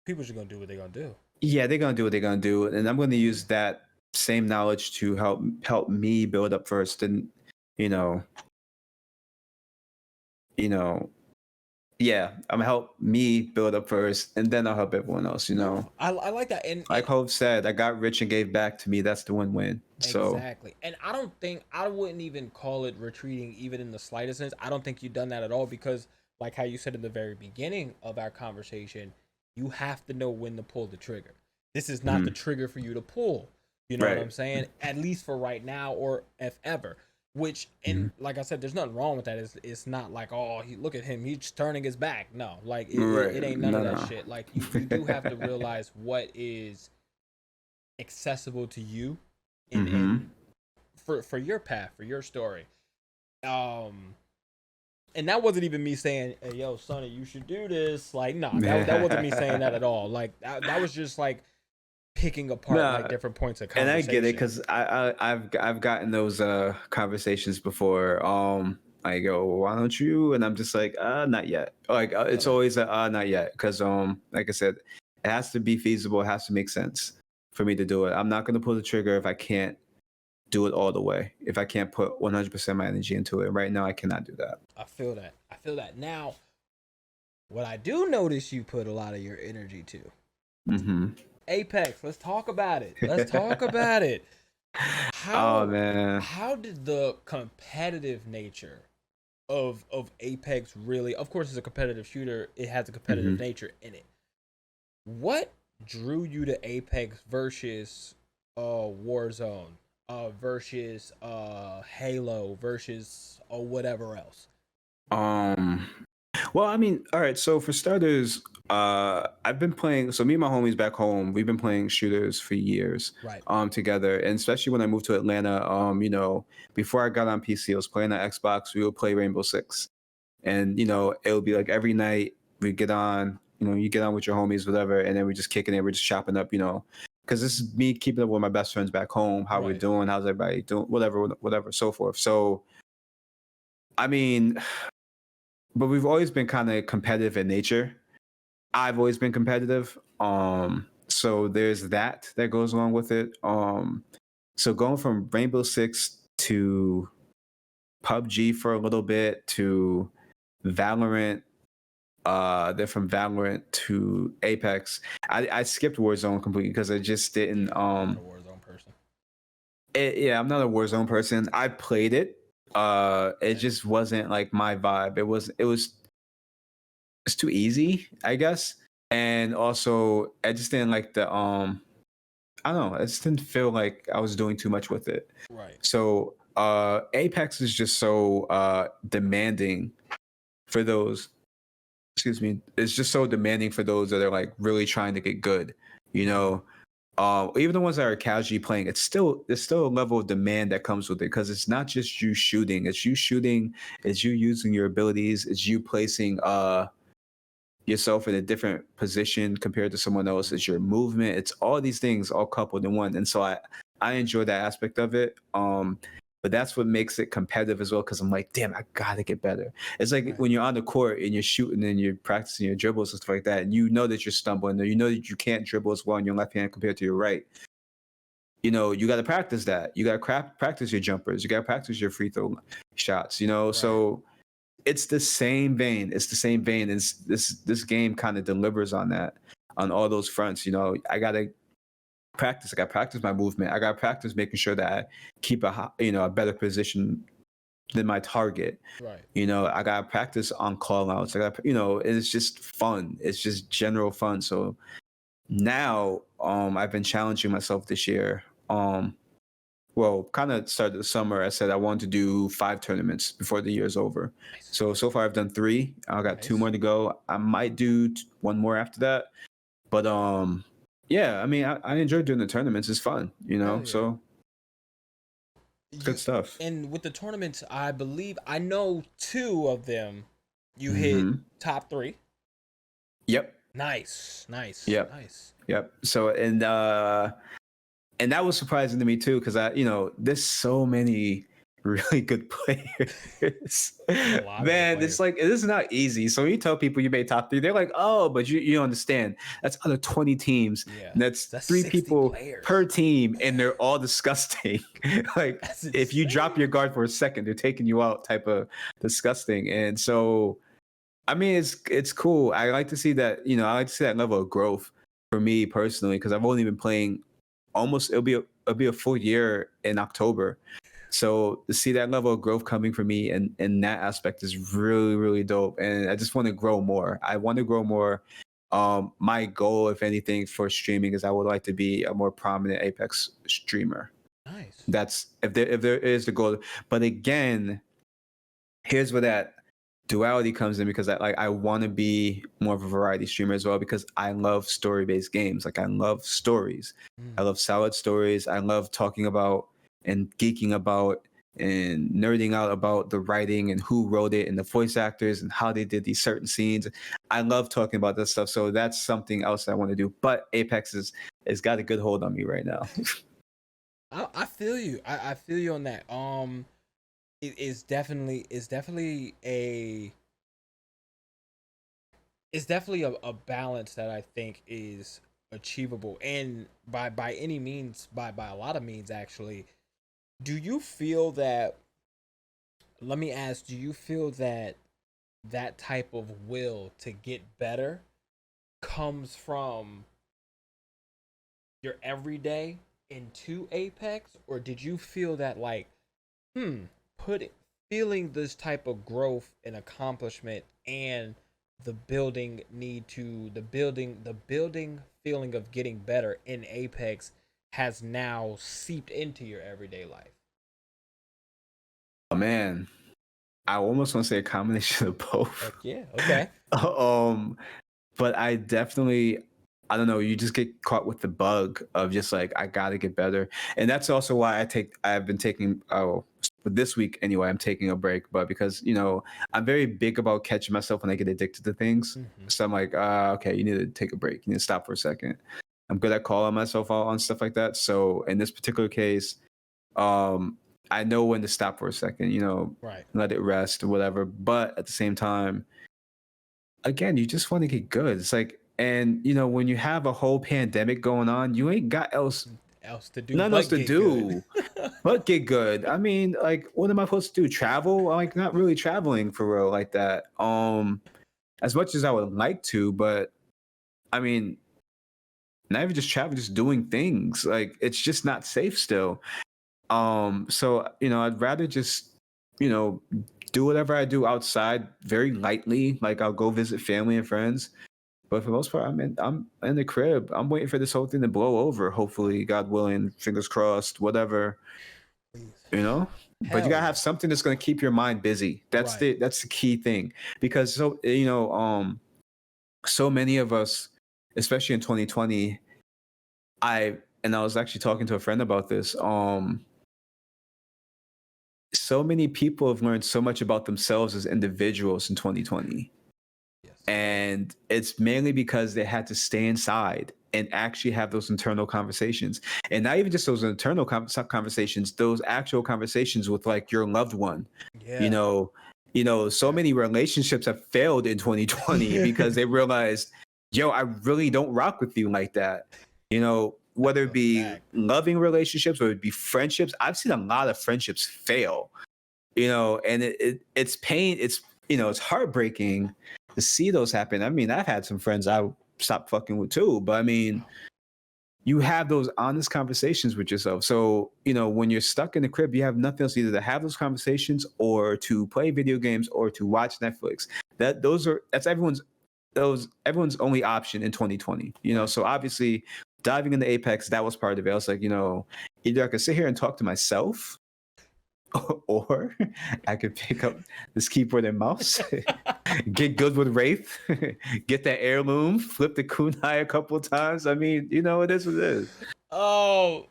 [SPEAKER 1] People are gonna do what they're gonna do.
[SPEAKER 2] Yeah, they're gonna do what they're gonna do, and I'm gonna use that same knowledge to help me build up first, and yeah, I'm gonna help me build up first, and then I'll help everyone else.
[SPEAKER 1] I like that. And
[SPEAKER 2] like Hope said, I got rich and gave back to me. That's the win-win. So
[SPEAKER 1] exactly. And I wouldn't even call it retreating, even in the slightest sense. I don't think you've done that at all because, like how you said in the very beginning of our conversation, you have to know when to pull the trigger. This is not the trigger for you to pull. You know what I'm
[SPEAKER 2] Right.
[SPEAKER 1] saying? At least for right now, or if ever. Which, and
[SPEAKER 2] Mhm.
[SPEAKER 1] like I said, there's nothing wrong with that. It's not like, oh, look at him, he's turning his back. No, like
[SPEAKER 2] Right.
[SPEAKER 1] it ain't none of
[SPEAKER 2] No,
[SPEAKER 1] that
[SPEAKER 2] no.
[SPEAKER 1] shit. Like you do have to realize what is accessible to you,
[SPEAKER 2] Mm-hmm.
[SPEAKER 1] and for your path, for your story. Um, and that wasn't even me saying, "Hey, yo, Sonny, you should do this." Like, nah, that wasn't me saying that at all. Like, that was just like picking apart like
[SPEAKER 2] No,
[SPEAKER 1] different points of
[SPEAKER 2] and I get it
[SPEAKER 1] conversation.
[SPEAKER 2] because I've gotten those conversations before. I go, why don't you? And I'm just like, not yet. Like
[SPEAKER 1] Feel
[SPEAKER 2] it's
[SPEAKER 1] that.
[SPEAKER 2] always a not yet because like I said, it has to be feasible. It has to make sense for me to do it. I'm not gonna pull the trigger if I can't do it all the way. If I can't put 100% of my energy into it right now, I cannot do that.
[SPEAKER 1] I feel that. I feel that. Now, what I do notice you put a lot of your energy to
[SPEAKER 2] Mm-hmm.
[SPEAKER 1] Apex. Let's talk about it. Let's talk about it.
[SPEAKER 2] Oh
[SPEAKER 1] How
[SPEAKER 2] man.
[SPEAKER 1] how did the competitive nature of Apex really? Of course, it's a competitive shooter. It has a competitive
[SPEAKER 2] Mm-hmm.
[SPEAKER 1] nature in it. What drew you to Apex versus Warzone, versus Halo, versus whatever else?
[SPEAKER 2] Um, well, I mean, all right. So for starters, I've been playing. So me and my homies back home, we've been playing shooters for years,
[SPEAKER 1] Right.
[SPEAKER 2] together. And especially when I moved to Atlanta, before I got on PC, I was playing on Xbox. We would play Rainbow Six, and it would be like every night we get on. You get on with your homies, whatever, and then we just kicking it. We're just chopping up, because this is me keeping up with my best friends back home. How we're
[SPEAKER 1] Right.
[SPEAKER 2] doing? How's everybody doing? Whatever, so forth. So, I mean, but we've always been kind of competitive in nature. I've always been competitive. So there's that goes along with it. So going from Rainbow Six to PUBG for a little bit to Valorant, then from Valorant to Apex. I skipped Warzone completely because I just didn't.
[SPEAKER 1] Yeah, I'm not a Warzone person.
[SPEAKER 2] Yeah, I'm not a Warzone person. I played it. It
[SPEAKER 1] Okay.
[SPEAKER 2] just wasn't like my vibe. It's too easy, I guess. And also, I just didn't like the I don't know. I just didn't feel like I was doing too much with it.
[SPEAKER 1] Right.
[SPEAKER 2] So Apex is just so demanding for those. Excuse me. It's just so demanding for those that are like really trying to get good. You
[SPEAKER 1] Mm-hmm.
[SPEAKER 2] know, even the ones that are casually playing, there's still a level of demand that comes with it because it's not just you shooting. It's you shooting. It's you using your abilities. It's you placing yourself in a different position compared to someone else. It's your movement. It's all these things all coupled in one. And so I enjoy that aspect of it. But that's what makes it competitive as well because I'm like, damn, I gotta get better. It's like
[SPEAKER 1] Right.
[SPEAKER 2] when you're on the court and you're shooting and you're practicing your dribbles and stuff like that, and you know that you're stumbling, or you know that you can't dribble as well on your left hand compared to your right. You got to practice that. You got to practice your jumpers. You got to practice your free throw shots.
[SPEAKER 1] Right.
[SPEAKER 2] So it's the same vein. It's the same vein. And this game kind of delivers on that, on all those fronts. I gotta practice. I gotta practice my movement. I gotta practice making sure that I keep a better position than my target.
[SPEAKER 1] Right.
[SPEAKER 2] I gotta practice on call outs. It's just fun. It's just general fun. So now, I've been challenging myself this year. Well, kind of started the summer. I said I wanted to do 5 tournaments before the year's over.
[SPEAKER 1] Nice.
[SPEAKER 2] So far I've done 3. I got 2
[SPEAKER 1] Nice.
[SPEAKER 2] more to go. I might do one more after that. But yeah, I mean, I enjoy doing the tournaments. It's fun,
[SPEAKER 1] Hell yeah.
[SPEAKER 2] So it's good
[SPEAKER 1] You
[SPEAKER 2] stuff.
[SPEAKER 1] and with the tournaments, I believe I know two of them. You hit
[SPEAKER 2] Mm-hmm.
[SPEAKER 1] top three.
[SPEAKER 2] Yep.
[SPEAKER 1] Nice. Nice.
[SPEAKER 2] Yep.
[SPEAKER 1] Nice.
[SPEAKER 2] Yep. So and that was surprising to me too, because there's so many really good players.
[SPEAKER 1] There's a lot of good
[SPEAKER 2] Man, it's
[SPEAKER 1] players.
[SPEAKER 2] like it is not easy. So when you tell people you made top 3, they're like, "Oh, but you don't understand. That's out of 20 teams.
[SPEAKER 1] Yeah.
[SPEAKER 2] And that's
[SPEAKER 1] That's
[SPEAKER 2] 3
[SPEAKER 1] 60
[SPEAKER 2] people
[SPEAKER 1] players.
[SPEAKER 2] per team, and they're all disgusting. Like
[SPEAKER 1] That's
[SPEAKER 2] if you drop your
[SPEAKER 1] insane.
[SPEAKER 2] guard for a second, they're taking you out. Type of disgusting. And so, I mean, it's cool. I like to see that. I like to see that level of growth for me personally, because I've only been playing almost it'll be a full year in October. So to see that level of growth coming from me and in that aspect is really, really dope. And I just want to grow more. I want to grow more My goal, if anything, for streaming is I would like to be a more prominent Apex streamer.
[SPEAKER 1] Nice.
[SPEAKER 2] That's if there is the goal. But again, here's where that duality comes in, because I want to be more of a variety streamer as well, because I love story-based games. Like, I love stories. I
[SPEAKER 1] Mm.
[SPEAKER 2] love solid stories. I love talking about and geeking about and nerding out about the writing and who wrote it and the voice actors and how they did these certain scenes. I love talking about this stuff. So that's something else I want to do. But Apex has got a good hold on me right now.
[SPEAKER 1] I feel you. I feel you on that. It's definitely a balance that I think is achievable, and by any means, by a lot of means actually. Do you feel that? Let me ask. Do you feel that that type of will to get better comes from your everyday into Apex, or did you feel that like, hmm, put feeling this type of growth and accomplishment and the building feeling of getting better in Apex has now seeped into your everyday life?
[SPEAKER 2] Oh man, I almost want to say a combination of both.
[SPEAKER 1] Heck yeah. Okay.
[SPEAKER 2] um, but I definitely, I don't know, you just get caught with the bug of just like, I gotta get better. And that's also why I've been taking, this week anyway, I'm taking a break, but because, I'm very big about catching myself when I get addicted to things.
[SPEAKER 1] Mm-hmm.
[SPEAKER 2] So I'm like, okay, you need to take a break. You need to stop for a second. I'm good at calling myself out on stuff like that. So in this particular case, um, I know when to stop for a second,
[SPEAKER 1] Right.
[SPEAKER 2] let it rest or whatever. But at the same time, again, you just want to get good. It's like, and when you have a whole pandemic going on, you ain't got
[SPEAKER 1] Else to do
[SPEAKER 2] nothing else
[SPEAKER 1] but
[SPEAKER 2] to
[SPEAKER 1] get good.
[SPEAKER 2] do but get good. I mean, like, what am I supposed to do? Travel? I'm like, not really traveling for real like that. As much as I would like to, but I mean, not even just travel, just doing things. Like, it's just not safe still. So I'd rather just, you know, do whatever I do outside very lightly. Like, I'll go visit family and friends. But for the most part, I'm in the crib. I'm waiting for this whole thing to blow over. Hopefully, God willing, fingers crossed, whatever,
[SPEAKER 1] Please.
[SPEAKER 2] you know. But you
[SPEAKER 1] Hell
[SPEAKER 2] gotta have
[SPEAKER 1] yeah.
[SPEAKER 2] something that's gonna keep your mind busy. That's
[SPEAKER 1] Right.
[SPEAKER 2] the key thing. Because so many of us, especially in 2020, I was actually talking to a friend about this. So many people have learned so much about themselves as individuals in 2020.
[SPEAKER 1] Yes, sir.
[SPEAKER 2] And it's mainly because they had to stay inside and actually have those internal conversations. And not even just those internal conversations, those actual conversations with like your loved one. You
[SPEAKER 1] Yeah.
[SPEAKER 2] know, so
[SPEAKER 1] Yeah.
[SPEAKER 2] many relationships have failed in 2020 because they realized, yo, I really don't rock with you like that. Whether
[SPEAKER 1] That's
[SPEAKER 2] it
[SPEAKER 1] a
[SPEAKER 2] be
[SPEAKER 1] fact.
[SPEAKER 2] loving relationships or it be friendships, I've seen a lot of friendships fail, and it's pain. It's heartbreaking to see those happen. I mean, I've had some friends I stopped fucking with too, but I mean, you have those honest conversations with yourself. So, when you're stuck in the crib, you have nothing else either to have those conversations or to play video games or to watch Netflix. That's everyone's only option in 2020.
[SPEAKER 1] Right.
[SPEAKER 2] So obviously diving into Apex, that was part of it. I was like, either I could sit here and talk to myself, or I could pick up this keyboard and mouse, get good with Wraith, get that heirloom, flip the kunai a couple of times. I mean, it is what it is.
[SPEAKER 1] Oh,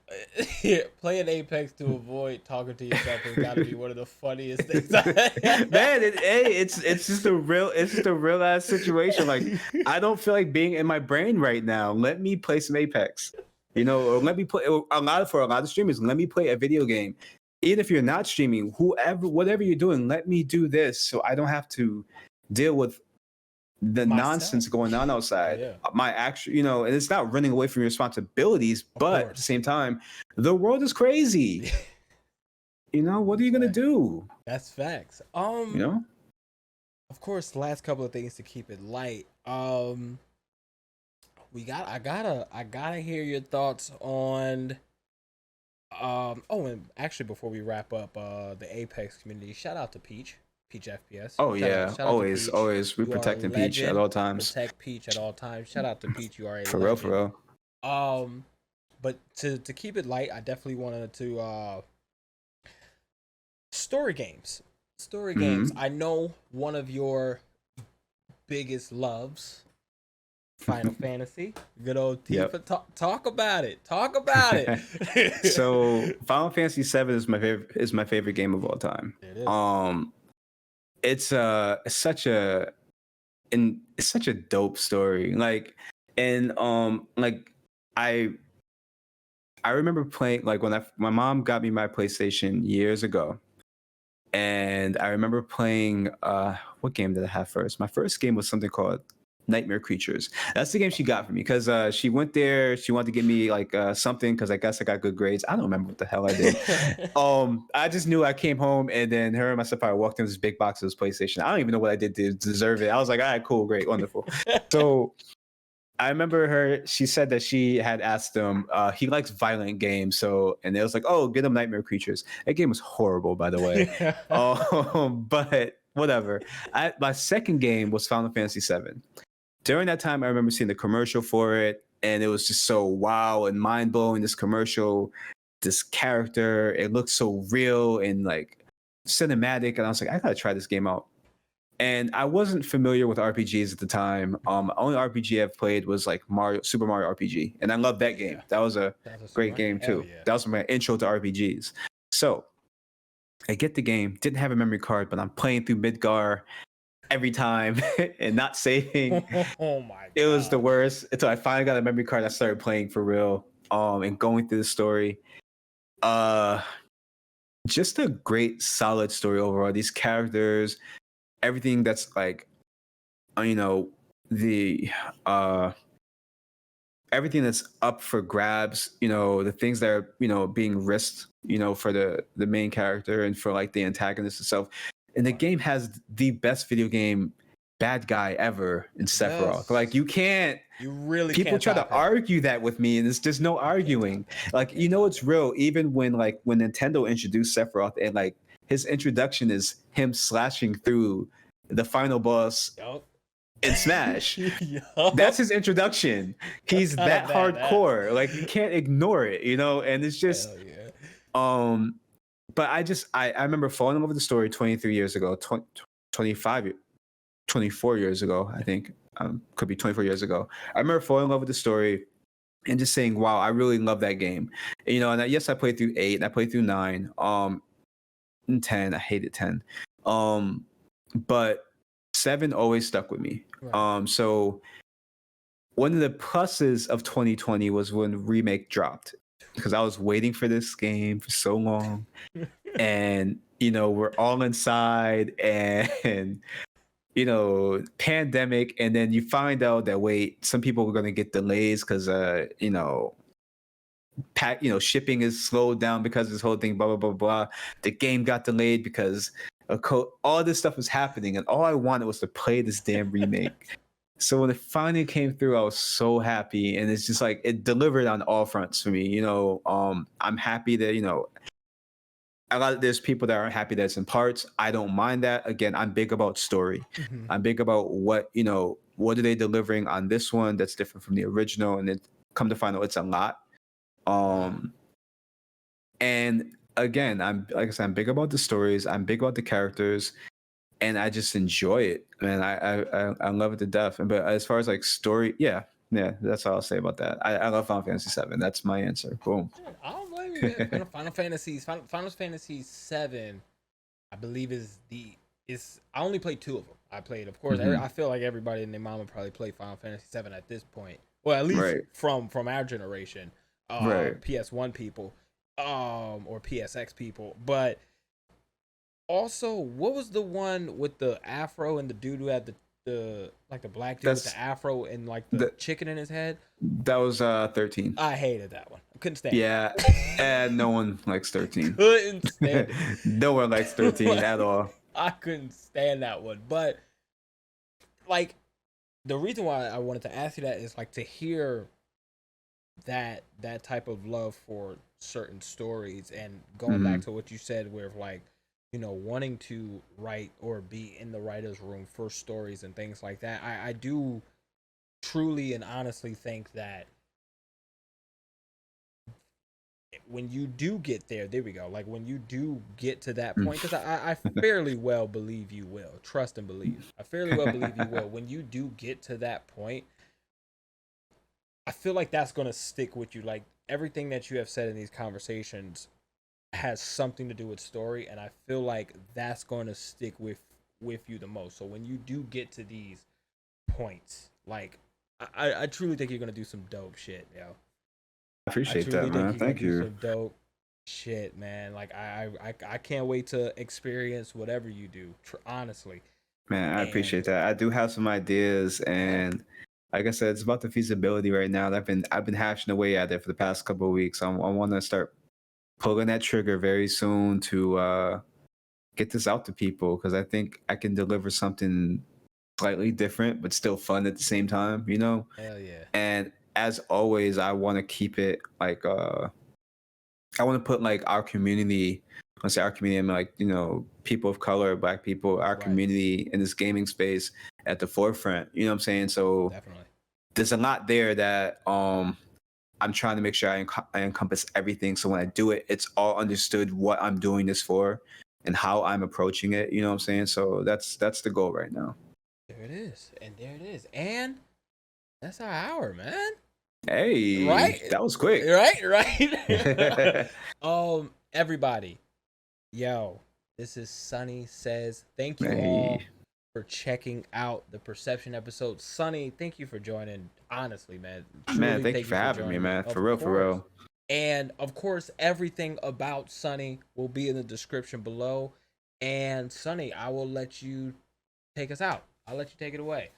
[SPEAKER 1] yeah, playing Apex to avoid talking to yourself has got to be one of the funniest things.
[SPEAKER 2] Man, it's just a real ass situation. Like, I don't feel like being in my brain right now. Let me play some Apex, or let me play for a lot of streamers. Let me play a video game. Even if you're not streaming, whatever you're doing, let me do this so I don't have to deal with the
[SPEAKER 1] Myself.
[SPEAKER 2] nonsense going on outside.
[SPEAKER 1] Yeah,
[SPEAKER 2] My actual, and it's not running away from your responsibilities,
[SPEAKER 1] of
[SPEAKER 2] but at the
[SPEAKER 1] course.
[SPEAKER 2] same time, the world is crazy. What are
[SPEAKER 1] That's
[SPEAKER 2] you gonna
[SPEAKER 1] facts.
[SPEAKER 2] do?
[SPEAKER 1] That's facts.
[SPEAKER 2] You know?
[SPEAKER 1] Of course, the last couple of things to keep it light. I gotta hear your thoughts on oh, and actually before we wrap up the Apex community, shout out to Peach. Peach FPS.
[SPEAKER 2] Oh
[SPEAKER 1] Shout
[SPEAKER 2] yeah,
[SPEAKER 1] out to
[SPEAKER 2] always,
[SPEAKER 1] Peach.
[SPEAKER 2] always. We're
[SPEAKER 1] You are a
[SPEAKER 2] protecting Peach at
[SPEAKER 1] legend.
[SPEAKER 2] all times.
[SPEAKER 1] Protect Peach at all times. Shout out to Peach. You are a
[SPEAKER 2] For real, for
[SPEAKER 1] legend.
[SPEAKER 2] real.
[SPEAKER 1] But to keep it light, I definitely wanted to story games. Story games.
[SPEAKER 2] Hmm.
[SPEAKER 1] I know one of your biggest loves, Final Fantasy. Good old
[SPEAKER 2] Yep.
[SPEAKER 1] Tifa. Talk about it. Talk about it.
[SPEAKER 2] So Final Fantasy VII is my favorite game of all time.
[SPEAKER 1] It is.
[SPEAKER 2] It's such a and it's such a dope story. Like I I remember playing like when my mom got me my PlayStation years ago, and I remember playing what game did I have first? My first game was something called Nightmare Creatures. That's the game she got for me because she went there. She wanted to give me like something because I guess I got good grades. I don't remember what the hell I did. I just knew I came home and then her and my stepfather walked in this big box of this PlayStation. I don't even know what I did to deserve it. I was like, all right, cool, great, wonderful. So I remember her. She said that she had asked him. He likes violent games, so and it was like, oh, get him Nightmare Creatures. That game was horrible, by the way. But whatever. My second game was Final Fantasy VII. During that time, I remember seeing the commercial for it, and it was just so wow and mind blowing. This commercial, this character, it looked so real and like cinematic, and I was like, I gotta try this game out. And I wasn't familiar with RPGs at the time. Only RPG I've played was like Super Mario RPG, and I loved that game. That was a great game too.
[SPEAKER 1] Yeah.
[SPEAKER 2] That was my intro to RPGs. So I get the game, didn't have a memory card, but I'm playing through Midgar every time and not saving.
[SPEAKER 1] Oh my god.
[SPEAKER 2] It was the worst until I finally got a memory card. I started playing for real, and going through the story. Just a great, solid story overall. These characters, everything that's like, you know, the everything that's up for grabs, the things that are, being risked, for the main character and for like the antagonist itself. And the game has the best video game bad guy ever in Sephiroth. Like you really people
[SPEAKER 1] can't
[SPEAKER 2] try to
[SPEAKER 1] top him.
[SPEAKER 2] argue that with me, and it's just no arguing. Like it's real. Even when Nintendo introduced Sephiroth, and like his introduction is him slashing through the final boss in Smash. That's his introduction. He's that hardcore. Like you can't ignore it, and it's just but I remember falling in love with the story 23 years ago, 24 years ago, I think. Could be 24 years ago. I remember falling in love with the story and just saying, wow, I really love that game. And yes, I played through 8 and I played through 9. And 10, I hated 10. But 7 always stuck with me. Right. So one of the pluses of 2020 was when Remake dropped, because I was waiting for this game for so long. And we're all inside and pandemic, and then you find out that some people were going to get delays because shipping is slowed down because of this whole thing, blah blah blah blah. The game got delayed because all this stuff was happening, and all I wanted was to play this damn remake. So when it finally came through, I was so happy, and it's just like it delivered on all fronts for me. I'm happy that there's people that aren't happy that it's in parts. I don't mind that. Again, I'm big about story. Mm-hmm. I'm big about what are they delivering on this one that's different from the original, and then come to find out it's a lot. And again, like I said, I'm big about the stories. I'm big about the characters, and I just enjoy it. Man, I love it to death. But as far as like story, yeah, that's all I'll say about that. I love Final Fantasy VII. That's my answer. Boom.
[SPEAKER 1] I don't blame you. Final Fantasy VII, I believe I only played 2 of them. I played, of course. Mm-hmm. I feel like everybody and their mama probably played Final Fantasy VII at this point. Well, at least from our generation, PS1 people, or PSX people. But also, what was the one with the afro and the dude who had the black dude with the afro and like the chicken in his head?
[SPEAKER 2] That was 13.
[SPEAKER 1] I hated that one. I couldn't stand it.
[SPEAKER 2] Yeah, and no one likes 13.
[SPEAKER 1] Couldn't stand it.
[SPEAKER 2] No one likes 13 at all.
[SPEAKER 1] I couldn't stand that one. But like, the reason why I wanted to ask you that is like to hear that type of love for certain stories, and going back to what you said, where like wanting to write or be in the writer's room for stories and things like that. I do truly and honestly think that when you do get there we go. Like when you do get to that point, because I fairly well believe you will. Trust and believe. I fairly well believe you will. When you do get to that point, I feel like that's gonna stick with you. Like everything that you have said in these conversations has something to do with story, and I feel like that's going to stick with you the most. So when you do get to these points, like I truly think you're going to do some dope shit, yo.
[SPEAKER 2] I
[SPEAKER 1] I
[SPEAKER 2] appreciate
[SPEAKER 1] truly
[SPEAKER 2] that,
[SPEAKER 1] think
[SPEAKER 2] man.
[SPEAKER 1] you're going
[SPEAKER 2] Thank
[SPEAKER 1] to do
[SPEAKER 2] you.
[SPEAKER 1] some dope shit, man. Like I can't wait to experience whatever you do, honestly.
[SPEAKER 2] Man, I
[SPEAKER 1] And
[SPEAKER 2] appreciate that. I do have some ideas, and like I said, it's about the feasibility right now. I've been hashing away at it for the past couple of weeks. I want to start pulling that trigger very soon to get this out to people, because I think I can deliver something slightly different but still fun at the same time, you know?
[SPEAKER 1] hell yeah.
[SPEAKER 2] And as always, I want to keep it like I want to put like our community, I say our community, I mean like, people of color, black people, our
[SPEAKER 1] Right.
[SPEAKER 2] community in this gaming space at the forefront. You know what I'm saying? So
[SPEAKER 1] Definitely.
[SPEAKER 2] there's a lot there that I'm trying to make sure I encompass everything. So when I do it, it's all understood what I'm doing this for and how I'm approaching it. You know what I'm saying? So that's the goal right now.
[SPEAKER 1] There it is. And there it is. And that's our hour, man.
[SPEAKER 2] Hey,
[SPEAKER 1] Right?
[SPEAKER 2] that was quick.
[SPEAKER 1] Right?
[SPEAKER 2] Hey,
[SPEAKER 1] Everybody, yo, this is SonniSayz. Thank you all for checking out the Per-Sception episode. Sonny, thank you for joining. Honestly, man,
[SPEAKER 2] man,
[SPEAKER 1] truly
[SPEAKER 2] thank you
[SPEAKER 1] thank you
[SPEAKER 2] for
[SPEAKER 1] for
[SPEAKER 2] having me,
[SPEAKER 1] joining me.
[SPEAKER 2] man. For
[SPEAKER 1] Of
[SPEAKER 2] real, for
[SPEAKER 1] course.
[SPEAKER 2] real.
[SPEAKER 1] And of course, everything about Sonny will be in the description below. And Sonny, I will let you take us out. I'll let you take it away.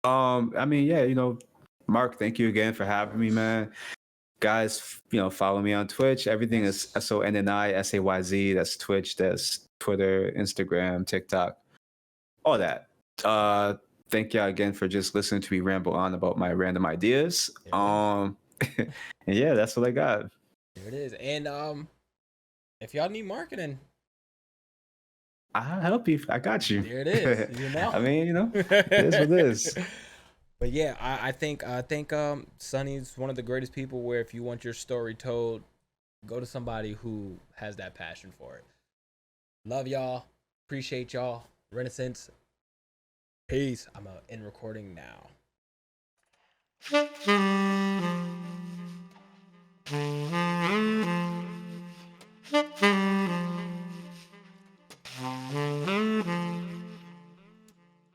[SPEAKER 2] I mean, yeah, Mark, thank you again for having me, man. Guys, follow me on Twitch. Everything is
[SPEAKER 1] Yes.
[SPEAKER 2] SonniSayz. That's Twitch, that's Twitter, Instagram, TikTok, all that. Uh, Thank y'all again for just listening to me ramble on about my random ideas.
[SPEAKER 1] There it is.
[SPEAKER 2] And yeah, that's what I got.
[SPEAKER 1] There it is. And if y'all need marketing,
[SPEAKER 2] I'll help you. I got you.
[SPEAKER 1] there it is.
[SPEAKER 2] I mean, it is what it is.
[SPEAKER 1] But yeah, I think Sonny's one of the greatest people where if you want your story told, go to somebody who has that passion for it. Love y'all. Appreciate y'all. Renaissance. Peace. I'm in recording now.